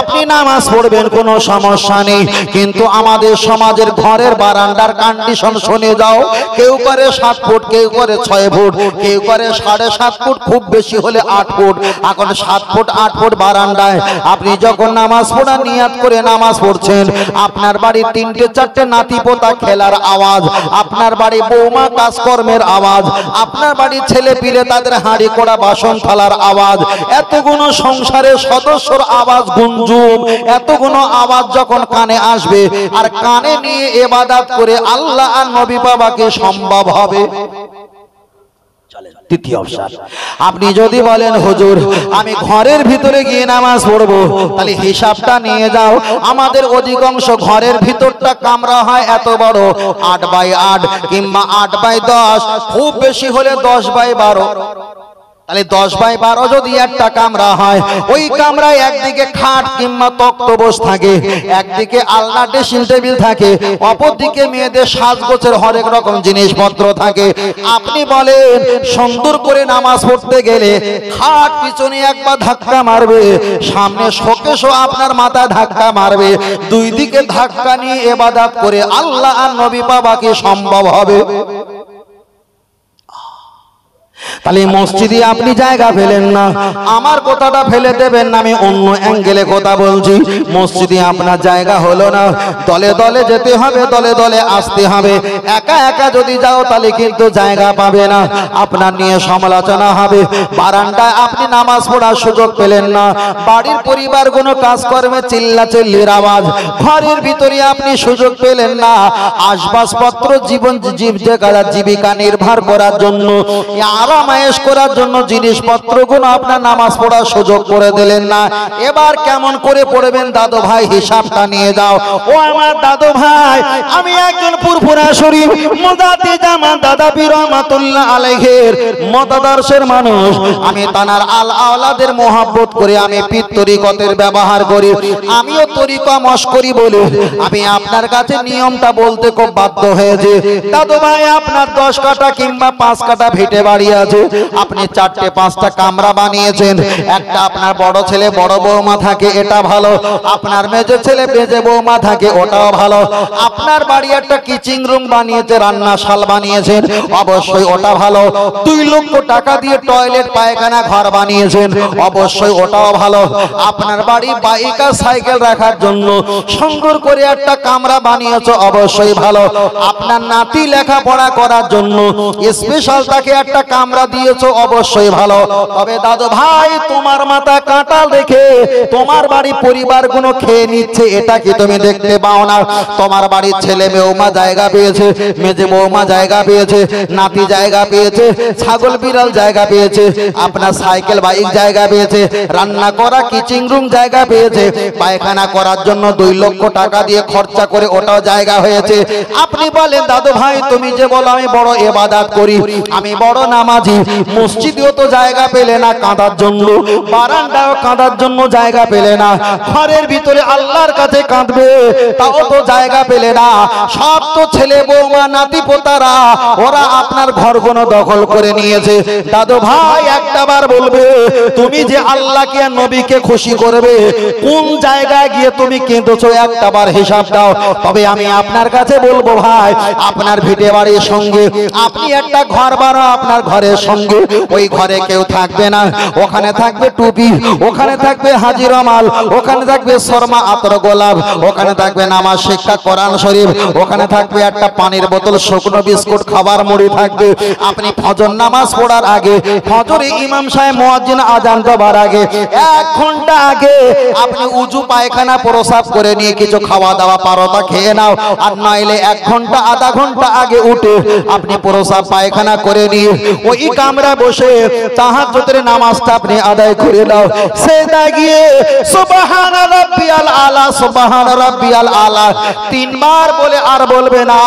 [SPEAKER 1] আপনি নামাজ পড়বেন, কোনো সমস্যা নেই। কিন্তু আমাদের সমাজের ঘরের বারান্দার কন্ডিশন শুনে যাও, কেউ করে 7 ফুট, কেউ করে 6 ফুট, কেউ করে 7.5 ফুট, খুব বেশি হলে 8 ফুট। এখন 7 ফুট 8 ফুট বারান্দায় আপনি যখন নামাজ পড়ার নিয়াত করে নামাজ পড়ছেন, আপনার বাড়ি 3টে 4টে নাতি পোতা খেলার আওয়াজ, আপনার বাড়ি বৌমা কাজ কর্মের আওয়াজ, আপনার বাড়ি ছেলে পিলে তাদের হাঁড়ি কোড়া বাসন থালার আওয়াজ, এতগুলো সংসারের সদস্যর আওয়াজ গুঞ্জুম, এতগুলো আওয়াজ যখন কানে আসবে, আর কানে নিয়ে ইবাদত করে আল্লাহ আর নবী বাবাকে সম্ভব হবে? তৃতীয় অপশন, আপনি যদি বলেন হুজুর আমি ঘরের ভিতরে গিয়ে নামাজ পড়বো, তাহলে হিসাবটা নিয়ে যাও। আমাদের অধিকাংশ ঘরের ভিতরটা কামরা হয় এত বড়, 8x8 কিংবা 8x10, খুব বেশি হলে 10x12। তাহলে 10x12 যদি একটা কামরা হয়, ওই কামরায় একদিকে খাট কিংবা তক্তপোষ থাকে, একদিকে আলনা ড্রেসিং টেবিল থাকে, অপরদিকে মেয়েদের সাজগোছের হরেক রকম জিনিসপত্র থাকে। আপনি বলেন সুন্দর করে নামাজ পড়তে গেলে খাট পিছনে একবার ধাক্কা মারবে, সামনে শোকেশও আপনার মাথায় ধাক্কা মারবে, দুই দিকে ধাক্কা নিয়ে ইবাদত করে আল্লাহ আর নবী বাবাকে সম্ভব হবে? তাহলে মসজিদে আপনি জায়গা ফেলেন না, আমার কথাটা ফেলে দেবেন না, আমি অন্য অ্যাঙ্গেলে কথা বলছি। মসজিদে আপনার জায়গা হলো না, দলে দলে যেতে হবে, দলে দলে আসতে হবে। একা একা যদি যাও তাহলে কিন্তু জায়গা পাবে না, আপনার নিয়ে সমালোচনা হবে। বারান্দায় আপনি নামাজ পড়ার সুযোগ পেলেন না, বাড়ির পরিবার কোনো কাজকর্মে চিল্লাচিল্লির আওয়াজ, ঘরের ভিতরে আপনি সুযোগ পেলেন না, আসবাবপত্র জীবিকা নির্ভর করার জন্য, আরামায়েশ করার জন্য জিনিসপত্রগুলো আপনার নামাজ পড়ার সুযোগ করে দিলেন না। এবার কেমন করে পড়বেন দাদু ভাই, হিসাবটা নিয়ে যাও। ও আমার দাদু ভাই, আমি একজন ফুরফুরা শরীফ মুজাদ্দিদ জামান দাদা পীর রহমাতুল্লাহ আলাইহির মতাদর্শের মানুষ। আমি তানার আল আওলাদের মহব্বত করে আমি পীর তরিকতের ব্যবহার করি, আমিও তরিকা মশকরি বলে আমি আপনার কাছে নিয়মটা বলতে খুব বাধ্য হয়েছে। দাদু ভাই, আপনার 10 কাঠা কিংবা 5 কাঠা ভিটে বাড়ি আছে, আপনি 4-5টা কামরা বানিয়েছেন। একটা আপনার বড় ছেলে বড় বৌমা থাকে, এটা ভালো। আপনার মেজো ছেলে মেজো বৌমা থাকে, ওটাও ভালো। আপনার বাড়ি একটা কিচিং রুম বানিয়েছে, রান্নাশাল বানিয়েছেন, অবশ্যই ওটা ভালো। 2 লক্ষ টাকা দিয়ে টয়লেট পায়খানা ঘর বানিয়েছেন, অবশ্যই ওটাও ভালো। আপনার বাড়ি বাইক আর সাইকেল রাখার জন্য সুন্দর করে একটা কামরা বানিয়েছো, অবশ্যই ভালো। আপনার নাতি লেখাপড়া করার জন্য স্পেশাল তাকে একটা কামরা দিয়েছো, অবশ্যই ভালো। তবে দাদু ভাই, তোমার মাথা কাঁটাল রেখে তোমার বাড়ি পরিবার গুলো খেয়ে নিচ্ছে, এটা কি তুমি দেখতে পাও না? তোমার বাড়ির ছেলে বৌমা জায়গা পেয়েছে, মেজে বৌমা জায়গা পেয়েছে, নাতি জায়গা পেয়েছে, ছাগল বিড়াল জায়গা পেয়েছে, আপনার সাইকেল বাইক জায়গা পেয়েছে, রান্না করা কিচিং রুম জায়গা পেয়েছে, পায়খানা করার জন্য 2 লক্ষ টাকা দিয়ে খরচা করে ওটাও জায়গা হয়েছে। আপনি বলেন দাদু ভাই, তুমি যে বলো আমি বড় ইবাদত করি, আমি বড় নামাজি, মসজিদেও তো জায়গা পেলে না কাঁদার জন্য, বারান্দাও কাঁদার জন্য জায়গা পেলে না, ঘরের ভিতরে আল্লাহর কাছে কাঁদবে তাও তো জায়গা পেলে না। সব তো ছেলে বৌমা নাতি পোতারা ওরা আপনার ঘরগুলো দখল করে নিয়েছে। দাদু ভাই, একটাবার বলবে, তুমি যে আল্লাহকে আর নবীকে খুশি করবে, কোন জায়গায় গিয়ে তুমি কেঁদেছো, একটাবার হিসাব দাও। তবে আমি আপনার কাছে বলবো ভাই, আপনার ভিটে বাড়ির সঙ্গে আপনি একটা ঘর বানাও, আপনার ঘরের সঙ্গে ওই ঘরে কেউ থাকবে না, ওখানে থাকবে টুপি, ওখানে থাকবে হাজি রমাল, ওখানে থাকবে শর্মা আতর গোলাপ, ওখানে থাকবে নামাজ শিক্ষা কোরআন শরীফ, ওখানে থাকবে একটা পানির বোতল, শুকনো বিস্কুট, খাবার মুড়ি থাকবে। আপনি ফজর নামাজ পড়ার আগে, ফজরে ইমাম সাহেব মুয়াজ্জিন আজান দেওয়ার আগে 1 ঘন্টা আগে আপনি উজু পায়খানা প্রসাব করে নিয়ে কিছু খাওয়া দাওয়া পারোটা খেয়ে নাও, আর নইলে 1 ঘন্টা আধা ঘন্টা আগে উঠে আপনি প্রসাব পায়খানা করে নিয়ে ওই কামরা বসে তাহাজ্জুদের নামাজটা আপনি আদায় করে নাও। সেজদা গিয়ে সুবহান রাব্বিয়াল আলা, সুবহান রাব্বিয়াল আলা 3 বার বলে আর বলবে না।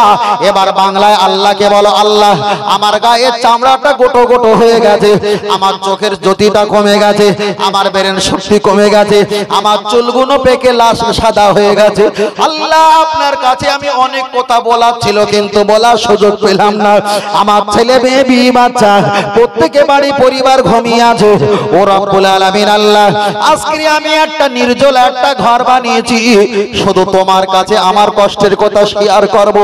[SPEAKER 1] এবার বাংলায় আল্লাহকে বলো, আল্লাহ আমার গায়ের চামড়াটা গোটো গোটো হয়ে গেছে, আমার চোখের জ্যোতিটা কমে গেছে, আমার ব্রেন শক্তি কমে গেছে, আমার চুলগুলো পেকে লাশ সাদা হয়ে গেছে। আল্লাহ, আপনার কাছে আমি অনেক কথা বলার ছিল কিন্তু বলার সুযোগ পেলাম না। আমার ছেলে মেয়ে বিয়ে বাচ্চা প্রত্যেকে বাড়ি পরিবার ঘুমিয়ে আছে। ও রব্বুল আলামিন আল্লাহ, আজকে আমি একটা নির্জল একটা ঘর বানিয়েছি, শুধু তোমার কাছে আমার কষ্টের কথা শেয়ার করব,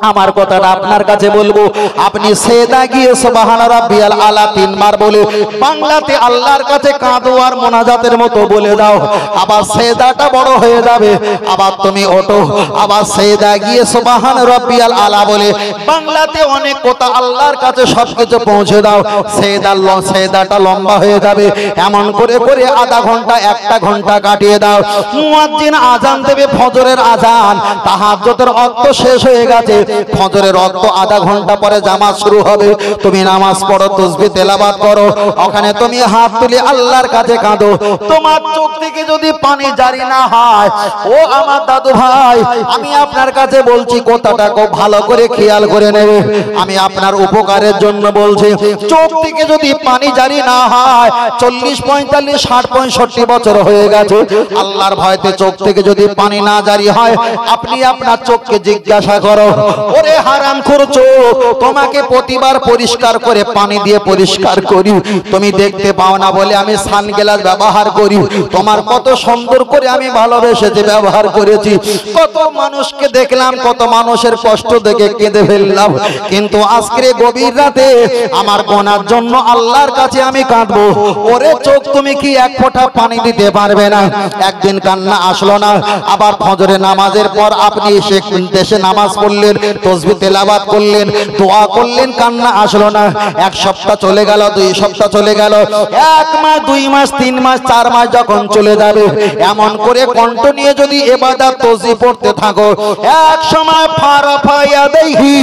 [SPEAKER 1] আমার কথাটা আপনার কাছে বলবো। আপনি সেজদা গিয়ে সুবহান রাব্বিয়াল আলা 3 বার বলে বাংলাতে আল্লাহর কাছে কাঁদো আর মোনাজাতের মতো বলে দাও। আবার সেজদাটা বড় হয়ে যাবে, আবার তুমি ওঠো, আবার সেজদা গিয়ে সুবহান রাব্বিয়াল আলা বলে বাংলাতে অনেক কথা আল্লাহর কাছে সবকিছু পৌঁছে দাও। সেজদাটা লম্বা হয়ে যাবে, এমন করে করে আধা ঘন্টা 1 ঘন্টা কাটিয়ে দাও। মুয়াজ্জিন আজান দেবে, ফজরের আজান, তাহাজ্জুদের ওয়াক্ত শেষ হয়ে গেছে, ফজরের ওয়াক্ত আধা ঘন্টা পরে জামাত শুরু হবে। তুমি নামাজ পড়ো, তাসবিহ তেলাওয়াত করো, ওখানে তুমি হাত তুলে আল্লাহর কাছে কাঁদো। তোমার চোখ থেকে যদি পানি জারি না হয়, ও আমার দাদু ভাই, আমি আপনার কাছে বলছি, কথাটা খুব ভালো করে খেয়াল করে নেবে, আমি আপনার উপকারের জন্য বলছি। চোখ থেকে যদি পানি জারি না হয়, 40, 45, 60, 65 বছর হয়ে গেছে, আল্লাহর ভয়তে চোখ থেকে যদি পানি না জারি হয়, আপনি আপনার চোখকে জিজ্ঞাসা করো, ওরে হারামখোর চোখ, তোমাকে প্রতিবার পরিষ্কার করে পানি দিয়ে পরিষ্কার করি, তুমি দেখতে পাও না বলে আমি সানগ্লাস ব্যবহার করি, তোমার কত সুন্দর করে আমি ভালোবেসে যে ব্যবহার করেছি, কত মানুষকে দেখলাম, কত মানুষের কষ্ট দেখে কেঁদে ফেললাম, কিন্তু আজকে গভীর রাতে আমার গোনার জন্য আল্লাহর কাছে আমি কাঁদবো। ওরে চোখ তুমি কি এক ফোঁটা পানি দিতে পারবে না? একদিন কান্না আসলো না। আবার ফজরের নামাজের পর আপনি এসে দেশে নামাজ পড়লেন, তাসবিহ তেলাওয়াত করলেন, দোয়া করলেন, কান্না আসলো না। এক সপ্তাহ চলে গেল, 2 সপ্তাহ চলে গেল, 1 মাস, 2 মাস, 3 মাস, 4 মাস যখন চলে যাবে, এমন করে কণ্ঠ নিয়ে যদি ইবাদত তাসবিহ পড়তে থাকো, এক সময় ফারাফায়া দেহি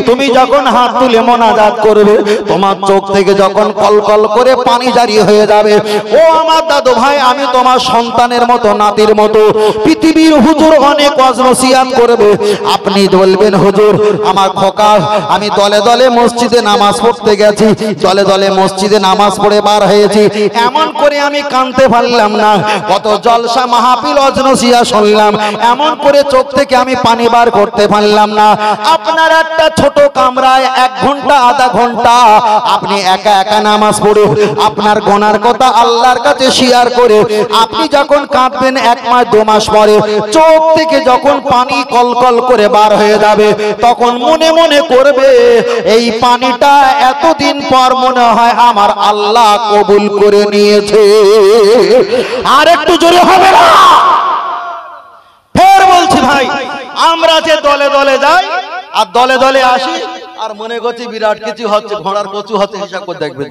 [SPEAKER 1] তুমি যখন হাত তুলে মোনাজাত করবে, তোমার চোখ থেকে যখন কলকল করে পানি জারি হয়ে যাবে। ও আমার দাদু ভাই, আমি তোমার সন্তানের মতো, নাতির মতো। পৃথিবীর হুজুর অনেক ওয়াজ নসিহত করবে, আপনি বলবেন হুজুর আমার খোকা, আমি দলে দলে মসজিদে নামাজ পড়তে গেছি, দলে দলে মসজিদে নামাজ পড়ে বার হয়েছি, এমন করে আমি কাঁদতে পারলাম না। কত জলসা মাহফিল ওয়াজ নসিহত শুনলাম, এমন করে চোখ থেকে আমি পানি বার করতে পারলাম না। আপনার একটা ছোট কামরায় 1 ঘন্টা, আধা ঘন্টা আপনি একা একা নামাজ পড়ে আপনার গোনার কথা আল্লাহর কাছে শেয়ার করে আপনি যখন কাঁদবেন, 1 মাস 2 মাস পরে চোখ থেকে যখন পানি কলকল করে বার হয়ে যাবে, তখন মনে মনে করবে এই পানিটা এতদিন পর মনে হয় আমার আল্লাহ কবুল করে নিয়েছে। আর একটু জোরে হবে না? ফের বলছি ভাই, আমরা যে দলে দলে যাই আর দলে দলে আসি আর মনে করছি বিরাট কিছু হচ্ছে, ঘোড়ার কচু হচ্ছে, হিসাব করে দেখবে।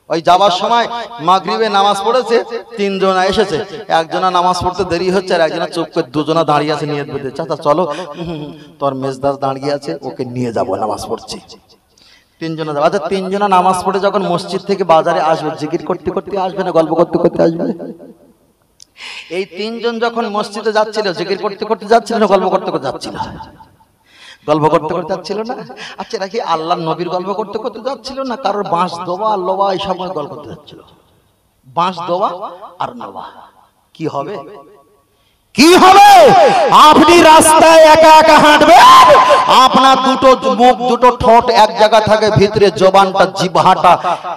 [SPEAKER 1] ওই যাবার সময় মাগরিবে নামাজ পড়েছে, 3 জনা এসেছে, একজনা নামাজ পড়তে দেরি হচ্ছে আর একজনা চুপ করে 2 জনা দাঁড়িয়ে আছে নিয়ত বেঁধে, চাচা চলো, তোর মেজদার দাঁড়িয়ে আছে, ওকে নিয়ে যাব, নামাজ পড়ছি। 3 জনা যাবে। আচ্ছা 3 জনা নামাজ পড়ে যখন মসজিদ থেকে বাজারে আসবে, জিকির করতে করতে আসবে না গল্প করতে করতে আসবে? এই 3 জন যখন মসজিদে যাচ্ছিল, জিকির করতে করতে যাচ্ছিল না গল্প করতে করতে যাচ্ছিল? গল্প করতে করতে যাচ্ছিল না? আচ্ছা নাকি আল্লাহর নবীর গল্প করতে করতে যাচ্ছিল না কারোর বাঁশ দোয়া লোবা এই সব গল্প করতে যাচ্ছিল? বাঁশ দোয়া আর নোবা কি হবে? কি হবে? আপনি রাস্তায় একা একা হাঁটবেন, আপনার দুটো মুখ, দুটো ঠোঁট এক জায়গা থাকে, ভিতরে জবানটা, জিহ্বাটা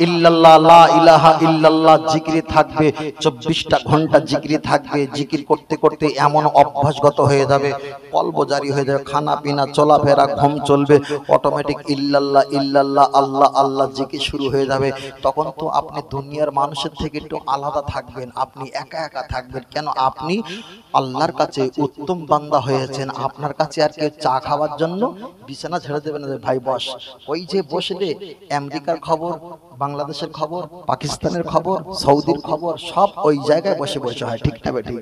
[SPEAKER 1] ইল্লাল্লাহ, লা ইলাহা ইল্লাল্লাহ জিকিরে থাকবে, 24টা ঘন্টা জিকিরে থাকবে। জিকির করতে করতে এমন অভ্যাসগত হয়ে যাবে, কলব জারি হয়ে যাবে, খানা পিনা চলাফেরা ঘুম চলবে, অটোমেটিক ইল্লাল্লাহ ইল্লাল্লাহ আল্লাহ আল্লাহ জিকির শুরু হয়ে যাবে। তখন তো আপনি দুনিয়ার মানুষের থেকে একটু আলাদা থাকবেন, আপনি একা একা থাকবেন। কেন? আপনি আল্লাহর কাছে উত্তম বান্দা হয়েছেন। আপনার কাছে আর কেউ চা খাওয়ার জন্য বিছানা ছেড়ে দেবে না, ভাই বস। ওই যে বসলে আমেরিকার খবর, বাংলাদেশের খবর, পাকিস্তানের খবর, সৌদির খবর সব ওই জায়গায় বসে বসে হয়, ঠিক না বেঠিক?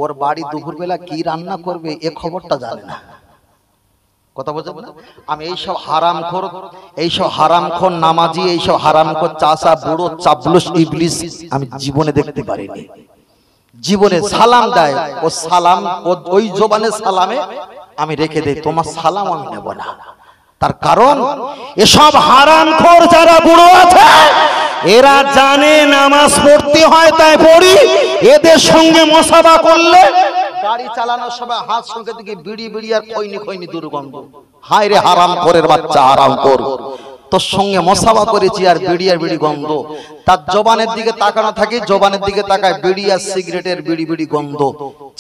[SPEAKER 1] ওর বাড়ি দুপুরবেলা কি রান্না করবে এ খবরটা জানে না। কথা বলছেন না? আমি এইসব হারামখোর নামাজি, এইসব হারামখোর চাষা, বুড়ো চাবলুস ইবলিস আমি জীবনে দেখতে পারিনি। জীবনে সালাম দেয়, ও সালাম ওই জবানে সালামে আমি রেখে দেই, তোমার সালাম আমি নেব না। তার কারণ এসব হারামখোর যারা বুড়ো আছে, এরা জানে নামাজ পড়তে হয় তাই পড়ি। এদের সঙ্গে মুসাফা করলে গাড়ি চালানোর সময় হাত সঙ্গে দিকে বিড়ি বিড়ি আর খৈনি খৈনি দুর্গন্ধ। হায় রে হারামখোরের বাচ্চা, হারামখোর, তোর সঙ্গে মশাবা করেছি আর বিড়ি আর বিড়ি গন্ধ। তার জবানের দিকে তাকানো থাকে, জবানের দিকে তাকায় বিড়ি আর সিগারেটের বিড়ি বিড়ি গন্ধ।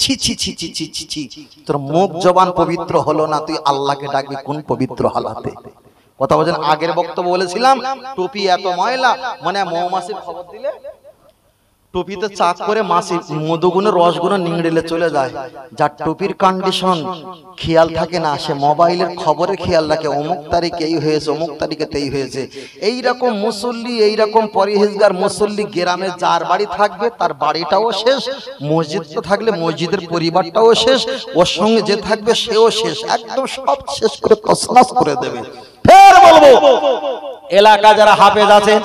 [SPEAKER 1] ছি ছি ছি ছি ছি ছি ছি। তোর মুখ জবান পবিত্র হলো না, তুই আল্লাহকে ডাকবি কোন পবিত্র হালাতে? কথা বলছেন। আগের বক্তব্য বলেছিলাম টুপি এত ময়লা, মানে মৌমাছির খবর দিলে টুপিতে চাক করে মাছি মধুগুলো রসগুলো নিংড়েলে চলে যায়। যার টুপির কন্ডিশন খেয়াল থাকে না, সে মোবাইলের খবরে খেয়াল রাখে, অমুক তারিখে এই হয়েছে, অমুক তারিখে তেই হয়েছে। এইরকম মুসল্লি, এইরকম পরহেজগার মুসল্লি গ্রামে যার বাড়ি থাকবে তার বাড়িটাও শেষ, মসজিদ তো থাকলে মসজিদের পরিবারটাও শেষ, ওর সঙ্গে যে থাকবে সেও শেষ, একদম সব শেষ করে তছনছ করে দেবে। ফের বলবো, এলাকা যারা হাফেজ আছেন,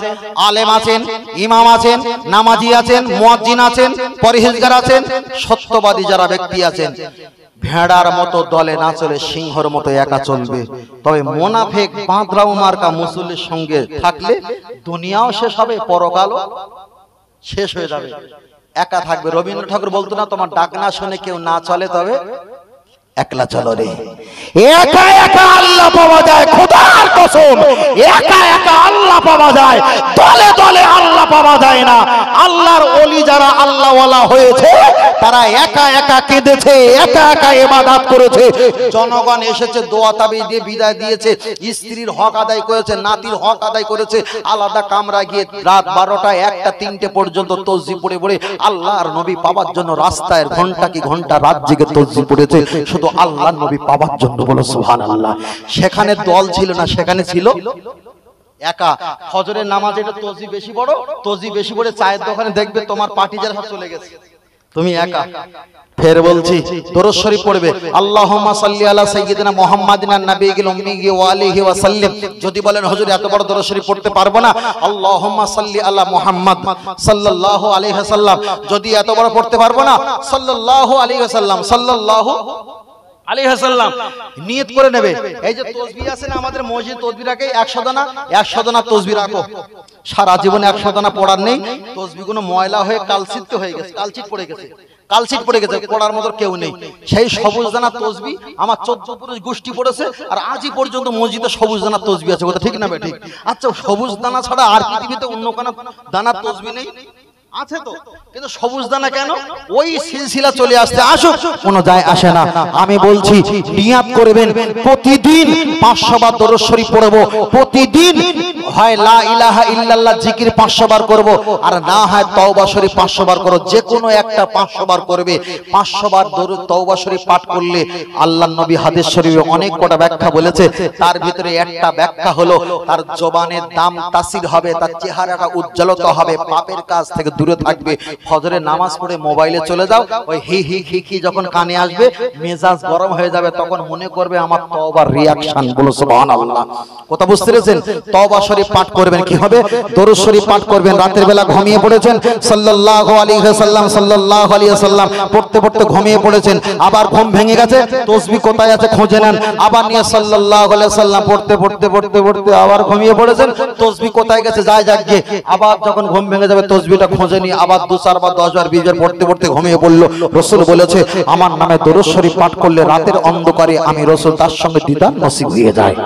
[SPEAKER 1] আলেম আছেন, ইমাম আছেন, নামাজি আছেন, মুয়াজ্জিন আছেন, পরহেজগার আছেন, সত্যবাদী যারা ব্যক্তি আছেন, ভেড়ার মতো দলে না চলে সিংহর মতো একা চলবে। তবে মুনাফিক বাঁদরাও মার্কা মুসল্লির সঙ্গে থাকলে দুনিয়াও শেষ হবে, পরকালও শেষ হয়ে যাবে, একা থাকবে। রবীন্দ্র ঠাকুর বলতো না, তোমার ডাক না শুনে কেউ না চলে তবে একলা চলো রে। একা একা আল্লাহ পাওয়া যায়, খোদার কসম, একা একা আল্লাহ পাওয়া যায়, দলে দলে আল্লাহ পাওয়া যায় না। আল্লাহর ওলি যারা আল্লাহওয়ালা হয়েছে তারা একা একা কেঁদেছে, একা একা ইবাদত করেছে। জনগণ এসেছে, দোয়া তাবিজ দিয়ে বিদায় দিয়েছে, স্ত্রীর হক আদায় করেছে, নাতির হক আদায় করেছে, আলাদা কামরা গিয়ে রাত 12টা 1টা 3টে পর্যন্ত তসবিহ পড়ে পড়ে আল্লাহর নবী পাওয়ার জন্য রাস্তায় ঘন্টা কি ঘন্টা রাত জেগে তসবিহ পড়েছে, শুধু আল্লাহর নবী পাওয়ার জন্য। বলো সুবহানাল্লাহ। সেখানে দল ছিল না, সেখানে ছিল একা। ফজরের নামাজে এটা তসবিহ বেশি বড়, তসবিহ বেশি পড়ে চায়ের দোকানে দেখবে তোমার পার্টি যারা সব চলে গেছে, তুমি একা। ফের বলছি, দরুদ শরীফ পড়বে, আল্লাহুম্মা সাল্লি আলা সাইয়্যিদিনা মুহাম্মাদিন নাবিয়িল উম্মি ওয়া আলিহি ওয়া সাল্লিম। যদি বলেন হুজুর এত বড় দরুদ শরীফ পড়তে পারবো না, আল্লাহুম্মা সাল্লি আলা মুহাম্মাদ সাল্লাল্লাহু আলাইহি ওয়াসাল্লাম। যদি এত বড় পড়তে পারবো না, সাল্লাল্লাহু আলাইহি ওয়াসাল্লাম, সাল্লাল্লাহু আলাইহি ওয়াসাল্লাম নিয়ত করে নেবে। এই যে তসবিহ আছে না আমাদের মসজিদ, তসবিহ রাখে 100 দানা, 100 দানা তসবিহ রাখো। সারা জীবনে 100 দানা পড়ার নেই, তসবিহগুলো ময়লা হয়ে কালচিত হয়ে গেছে, কালচিত পড়ে গেছে, কালচিট পড়ে গেছে, পড়ার মতো কেউ নেই। সেই সবুজ দানা তসবিহ আমার 14 পুরুষ গোষ্ঠী পড়েছে, আর আজই পর্যন্ত মসজিদে সবুজ দানা তসবিহ আছে। কথা ঠিক না ঠিক? আচ্ছা, সবুজ দানা ছাড়া আর পৃথিবীতে অন্য কোনো দানার তসবিহ নেই? আছে তো, কিন্তু সবুজ দানা কেন? ওই সিলসিলা চলে আসতে আসুক, কোনো যায় আসে না। আমি বলছি নিয়াত করবেন প্রতিদিন 500 বার দরুদ শরীফ পড়ব, প্রতিদিন হয় লা ইলাহা ইল্লাল্লাহ জিকির 500 বার করব, আর না হয় তওবা শরীফ 500 বার করো। যে কোনো একটা 500 বার করবে। 500 বার দরুদ তওবা শরীফ পাঠ করলে আল্লাহর নবী হাদিস শরীফে অনেক কটা ব্যাখ্যা বলেছে, তার ভিতরে একটা ব্যাখ্যা হলো তার জবানের দাম তাসির হবে, তার চেহারাটা উজ্জ্বলতা হবে, পাপের কাজ থেকে দূরে থাকবে। ফজরের নামাজ পড়ে মোবাইলে চলে যাও, ওই হি হি হি হি যখন কানে আসবে মেজাজ গরম হয়ে যাবে, তখন মনে করবে আমার তওবার রিয়াকশন। বলো সুবহানাল্লাহ। কথা বুঝতে পেরেছেন? তওবা শরীফ পাঠ করবেন, কি হবে? দরুদ শরীফ পাঠ করবেন। রাতের বেলা ঘুমিয়ে পড়েছেন, সাল্লাল্লাহু আলাইহি ওয়াসাল্লাম, সাল্লাল্লাহু আলাইহি ওয়াসাল্লাম পড়তে পড়তে ঘুমিয়ে পড়েছেন, আবার ঘুম ভেঙে গেছে, তসবিহ কোথায় আছে খুঁজে নেন, আবার নিয়ে সাল্লাল্লাহু আলাইহি ওয়াসাল্লাম পড়তে পড়তে পড়তে পড়তে আবার ঘুমিয়ে পড়েছেন, তসবিহ কোথায় গেছে যায় জাগিয়ে, আবার যখন ঘুম ভেঙে যাবে তসবিহটা খুঁজে নিয়ে আবার 2 বার 10 বার 20 বার পড়তে পড়তে ঘুমিয়ে পড়লো। রাসূল বলেছে আমার নামে দরুদ শরীফ পাঠ করলে রাতের অন্ধকারে আমি রাসূল তার সঙ্গে দিদার নসিব হয়ে যায়।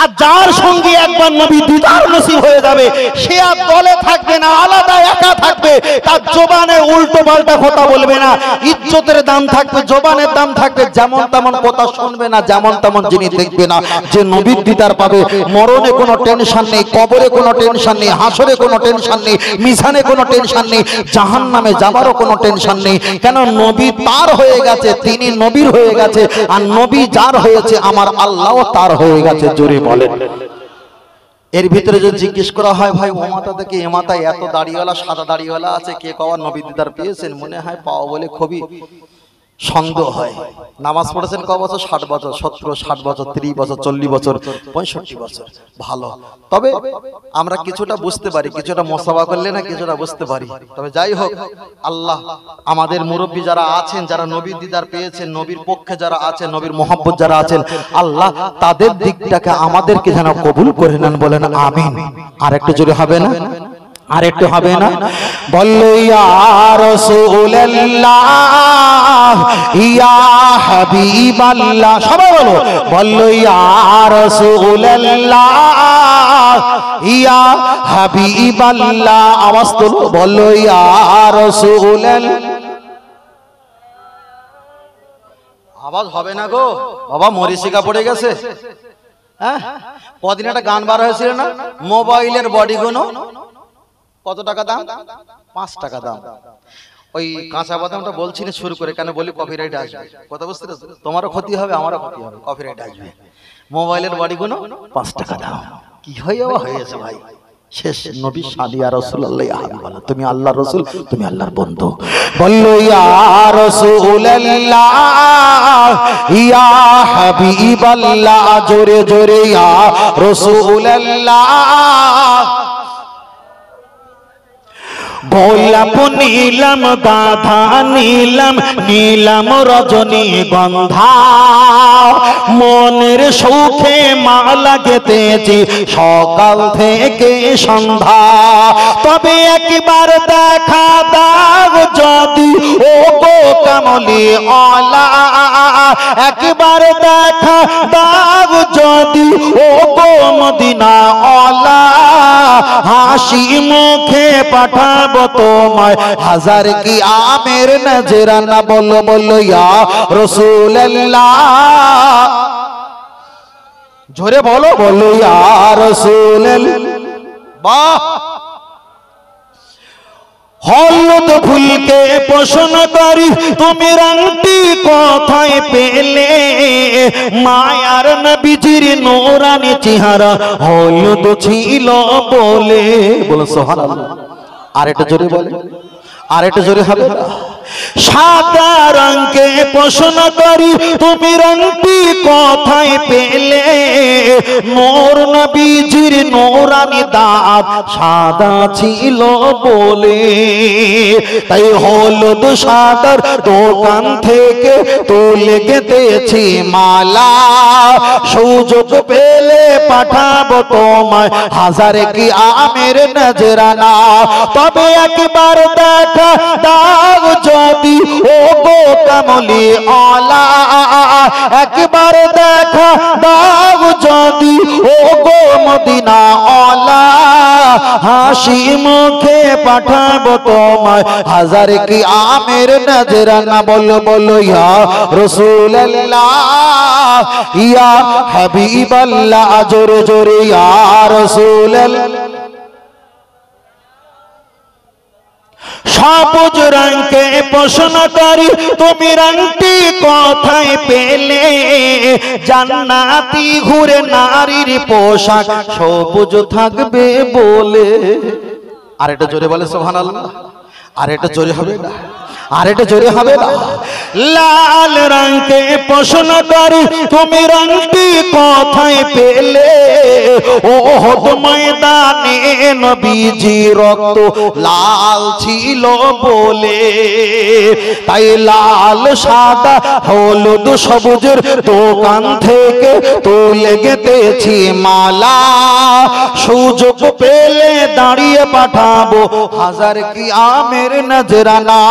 [SPEAKER 1] আর যার সঙ্গে একবার নবী দিদার নসিব হয়ে যাবে, সে আর দলে থাকবে না, আলাদা একা থাকবে। তার জবানে উল্টো পাল্টা কথা বলবে না, ইজ্জতের দাম থাকবে, জবানের দাম থাকবে, যেমন তেমন কথা শুনবে না, যেমন তেমন জিনিস দেখবে না। যে নবীর দিদার পাবে, মরণে কোনো টেনশন নেই, কবরে কোনো টেনশন নেই, হাসরে কোনো টেনশন নেই, মিজানে কোনো টেনশন নেই, জাহান্নামে যাবারও কোনো টেনশন নেই। কেন? নবী তার হয়ে গেছে, তিনি নবীর হয়ে গেছে, আর নবী যার হয়েছে আমার আল্লাহও তার হয়ে গেছে। জোরে বলেন। এর ভিতরে যদি জিজ্ঞেস করা হয় ভাই ও মাথা থেকে এ মাথায় এত দাড়িওয়ালা সাদা দাড়িওয়ালা আছে, কে কবার নবী দিদার পেয়েছেন? মনে হয় পাওয়া বলে খুবই সন্দেহ হয়। নামাজ পড়েছেন ক বছর? 60 বছর, 70, 60 বছর, 30 বছর, 40 বছর, 65 বছর। ভালো, তবে আমরা কিছুটা বুঝতে পারি, কিছুটা মোসাবা করলে না কিছুটা বুঝতে পারি। তবে যাই হোক, আল্লাহ আমাদের মুরব্বী যারা আছেন, যারা নবীর দিদার পেয়েছেন, নবীর পক্ষে যারা আছেন, নবীর মোহাব্বত যারা আছেন, আল্লাহ তাদের দিকটাকে আমাদেরকে যেন কবুল করে নেন। বলেন আমিন। আর একটু জোরে হবে না? আর একটু হবে না? বললো ইয়া রাসূলুল্লাহ ইয়া হাবিবাল্লাহ, সবাই বলো, বললো ইয়া রাসূলুল্লাহ ইয়া হাবিবাল্লাহ। আওয়াজ তোলো, বললো ইয়া রাসূলুল্লাহ। আওয়াজ হবে না গো বাবা, মরিচিকা পড়ে গেছে। হ্যাঁ, কদিন একটা গান বার হয়েছিল না, মোবাইলের বডিগুলো কত টাকা দাম? 5 টাকা দাম। ওই কাঁচা বাদামটা বলছি না শুরু করে, কেন বলি কপিরাইট আসবে। কথা বুঝতে পারছো? তোমারও ক্ষতি হবে, আমারও ক্ষতি হবে, কপিরাইট আসবে। মোবাইলের বডিগুলো 5 টাকা দাম। কি হয়েছে ভাই? শেষ নবী সাদিয়া রাসূলুল্লাহ ইয়া হাবিবাল্লাহ, তুমি আল্লাহর রাসূল, তুমি আল্লাহর বন্ধু। বললো ইয়া রাসূলুল্লাহ ইয়া হাবিবাল্লাহ, জোরে জোরে ইয়া রাসূলুল্লাহ। গোলাপ নীলাম, গাধা নীলাম, নীলাম রজনী গন্ধা, মনের সুখে মালা গেঁথেছি সকাল থেকে সন্ধ্যা। তবে একবার দেখা দাও যদি ও গো কামলি ওয়ালা, একবার দেখা দাও যদি ও গো মদিনা ওয়ালা, হাসি মুখে পাঠাবো তোমায় হাজার কি আমের নজরানা। বলো বলো ইয়া রাসূলুল্লাহ, জোরে বলো বলো ইয়া রাসূলুল্লাহ। বাহ, হলুদ ফুলকে পোষণ করি তুমি রংটি কোথায় পেলে, মায়ার নবীজির নূরানি চেহারা হলুদ ছিল বলে। বলো সুবহানাল্লাহ। আর এটা জোরে বলে, আর এটা জোরে হবে না। সাদা রঙকে পোষণ করি তুমি রংটি কোথায় পেলে, নূর নবীজির নূরানি দাঁত সাদা ছিল বলে। তাই হলুদ সাদার দোকান থেকে তুলে গেঁথেছি মালা, সুযোগ পেলে পাঠাবো তোমায় হাজার কি আমের নজরানা। তবে একবার দেখা দাও যদি ও গো কামলি ওয়ালা, একবার দেখা দাও যদি ও গো মদিনা ওয়ালা, হাসি মুখে পাঠাবো তোমায় হাজার কি আমের নজরানা। বলো বলো ইয়া রাসূলুল্লাহ, ইয়া হাবিবাল্লাহ, জোরে জোরে ইয়া রাসূলুল্লাহ। সবুজ রঙকে পোষণ করি তুমি রংটি কোথায় পেলে, জান্নাতি ঘুরে নারীর পোশাক সবুজ থাকবে বলে। আর এটা জোরে বলে সুবহানাল্লাহ। আর এটা জোরে হবে না, আর এটা জোরে হবে না। লাল রঙকে পোষণ করি তুমি রংটি কোথায় পেলে, ওহদ ময়দানে নবীজি রক্ত লাল ছিল বলে। তাই লাল সাদা হলুদ সবুজের দোকান থেকে তুলে গেঁথেছি মালা, সুযোগ পেলে দাঁড়িয়ে পাঠাবো হাজার কি আমের নজরানা।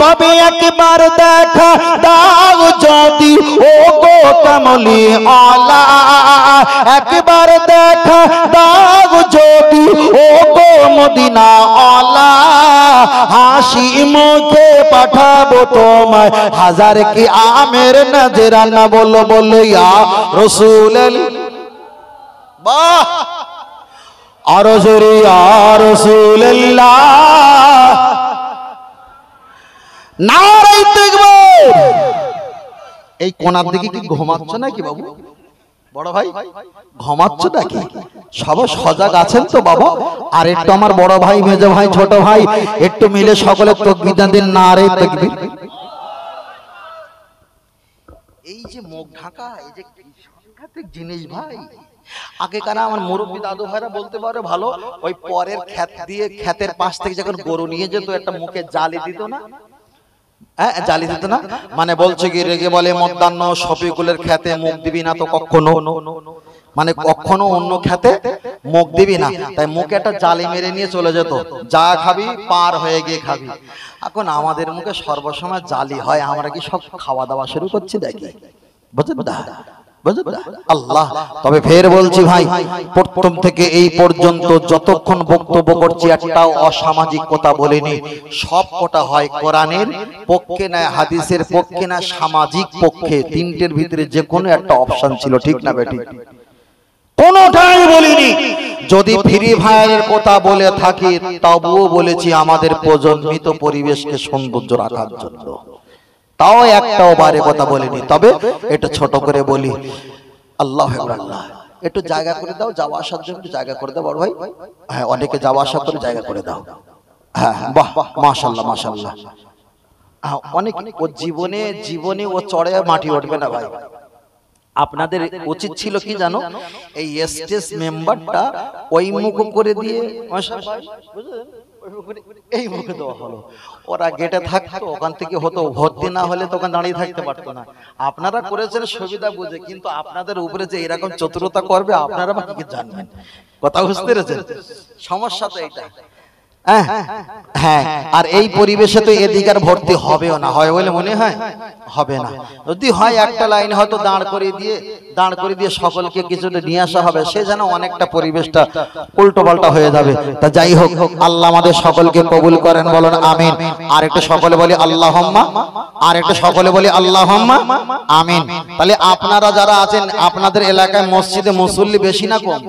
[SPEAKER 1] তবে একবার দেখা দাও যদি ও গো কামলি ওয়ালা, একবার দেখা দাও যদি ও গো মদিনা ওয়ালা, হাসি মুখে পাঠাবো তোমায় হাজার কি আমের নজরানা। বলো বলো ইয়া রাসূলুল্লাহ। বাহ, আরো জোরে ইয়া রাসূলুল্লাহ। নারে তাকবীর। এই কোণার দিকে কি ঘুমাচ্ছ নাকি বাবু? বড় ভাই ঘুমাচ্ছ নাকি? সব সজাগ আছেন তো বাবা? আর একটু আমার বড় ভাই, মেজো ভাই, ছোট ভাই একটু মিলে সকলে তাকবীর দেন। নারে তাকবীর। এই যে মুখ ঢাকা, এই যে সাংঘাতিক জিনিস ভাই। আগেকার আমার মুরব্বী দাদু ভাইরা বলতে পারে ভালো, ওই পরের ক্ষেত দিয়ে ক্ষেতের পাশ থেকে যখন গরু নিয়ে যেত একটা মুখে জালি দিত না, হ্যাঁ জালি দিত না, মানে বলছে কি রেগে বলে মধ্যাহ্ন শফিকুলের খেতে মুখ দিবি না তো কখনো, মানে কখনো অন্য খেতে মুখ দিবি না। তাই মুখে একটা জালি মেরে নিয়ে চলে যেত, যা খাবি পার হয়ে গিয়ে খাবি। এখন আমাদের মুখে সর্বসময় জালি হয়, আমরা কি সব খাওয়া দাওয়া শুরু করছি দেখি, বুঝলেন না? আল্লাহ। তবে ফের বলছি ভাই, প্রথম থেকে এই পর্যন্ত যতক্ষণ বক্তব্য করছি একটাও অসামাজিক কথা বলিনি। সব কথা হয় কোরআনের পক্ষে না হাদিসের পক্ষে না সামাজিক পক্ষে, তিনটের ভিতরে যে কোনো একটা অপশন ছিল, ঠিক না বেটি? কোনটাই বলিনি। যদি ফ্রি ফায়ারের কথা বলে থাকি তবুও বলেছি আমাদের প্রজন্মিত পরিবেশকে সৌন্দর্য রাখার জন্য, তাও একটাও বারে কথা বলিনি। তবে এটা ছোট করে বলি, আল্লাহ আল্লাহ একটু জায়গা করে দাও, যাওয়া আসার জন্য একটু জায়গা করে দাও বড় ভাই। হ্যাঁ, অনেকে যাওয়া আসা করে জায়গা করে দাও। হ্যাঁ বাহ, মাশাআল্লাহ মাশাআল্লাহ। অনেক ও জীবনে ও চড়ে মাটি উঠবে না ভাই। আপনাদের উচিত ছিল কি জানো, এই স্টেজ মেম্বারটা ওই মুখ করে দিয়ে এই মুখে দেওয়া হলো, ওরা গেটে থাকতো, ওখান থেকে হতো, ভর্তি না হলে তো ওখানে দাঁড়িয়ে থাকতে পারতো না। আপনারা করেছেন সুবিধা বুঝে, কিন্তু আপনাদের উপরে যে এরকম চতুরতা করবে আপনারা বা কি জানবেন? কথা বুঝতে পেরেছেন? সমস্যা তো এইটা। হ্যাঁ, আর এই পরিবেশে তো এদিকার ভর্তি হবেও না, হয় বলে মনে হয় হবে না। যদি হয় একটা লাইন হয়তো দাঁড় করে দিয়ে সকলকে কিছুটা নিয়ে আসা হবে, সে যেন অনেকটা পরিবেশটা উল্টো পাল্টা হয়ে যাবে। তা যাই হোক, আল্লাহ আমাদের সকলকে কবুল করেন, বলেন আমিন। আর একটু সকলে বলি আল্লাহুম্মা, আর একটু সকলে বলি আল্লাহুম্মা আমিন। তাহলে আপনারা যারা আছেন, আপনাদের এলাকায় মসজিদে মুসল্লি বেশি না কম?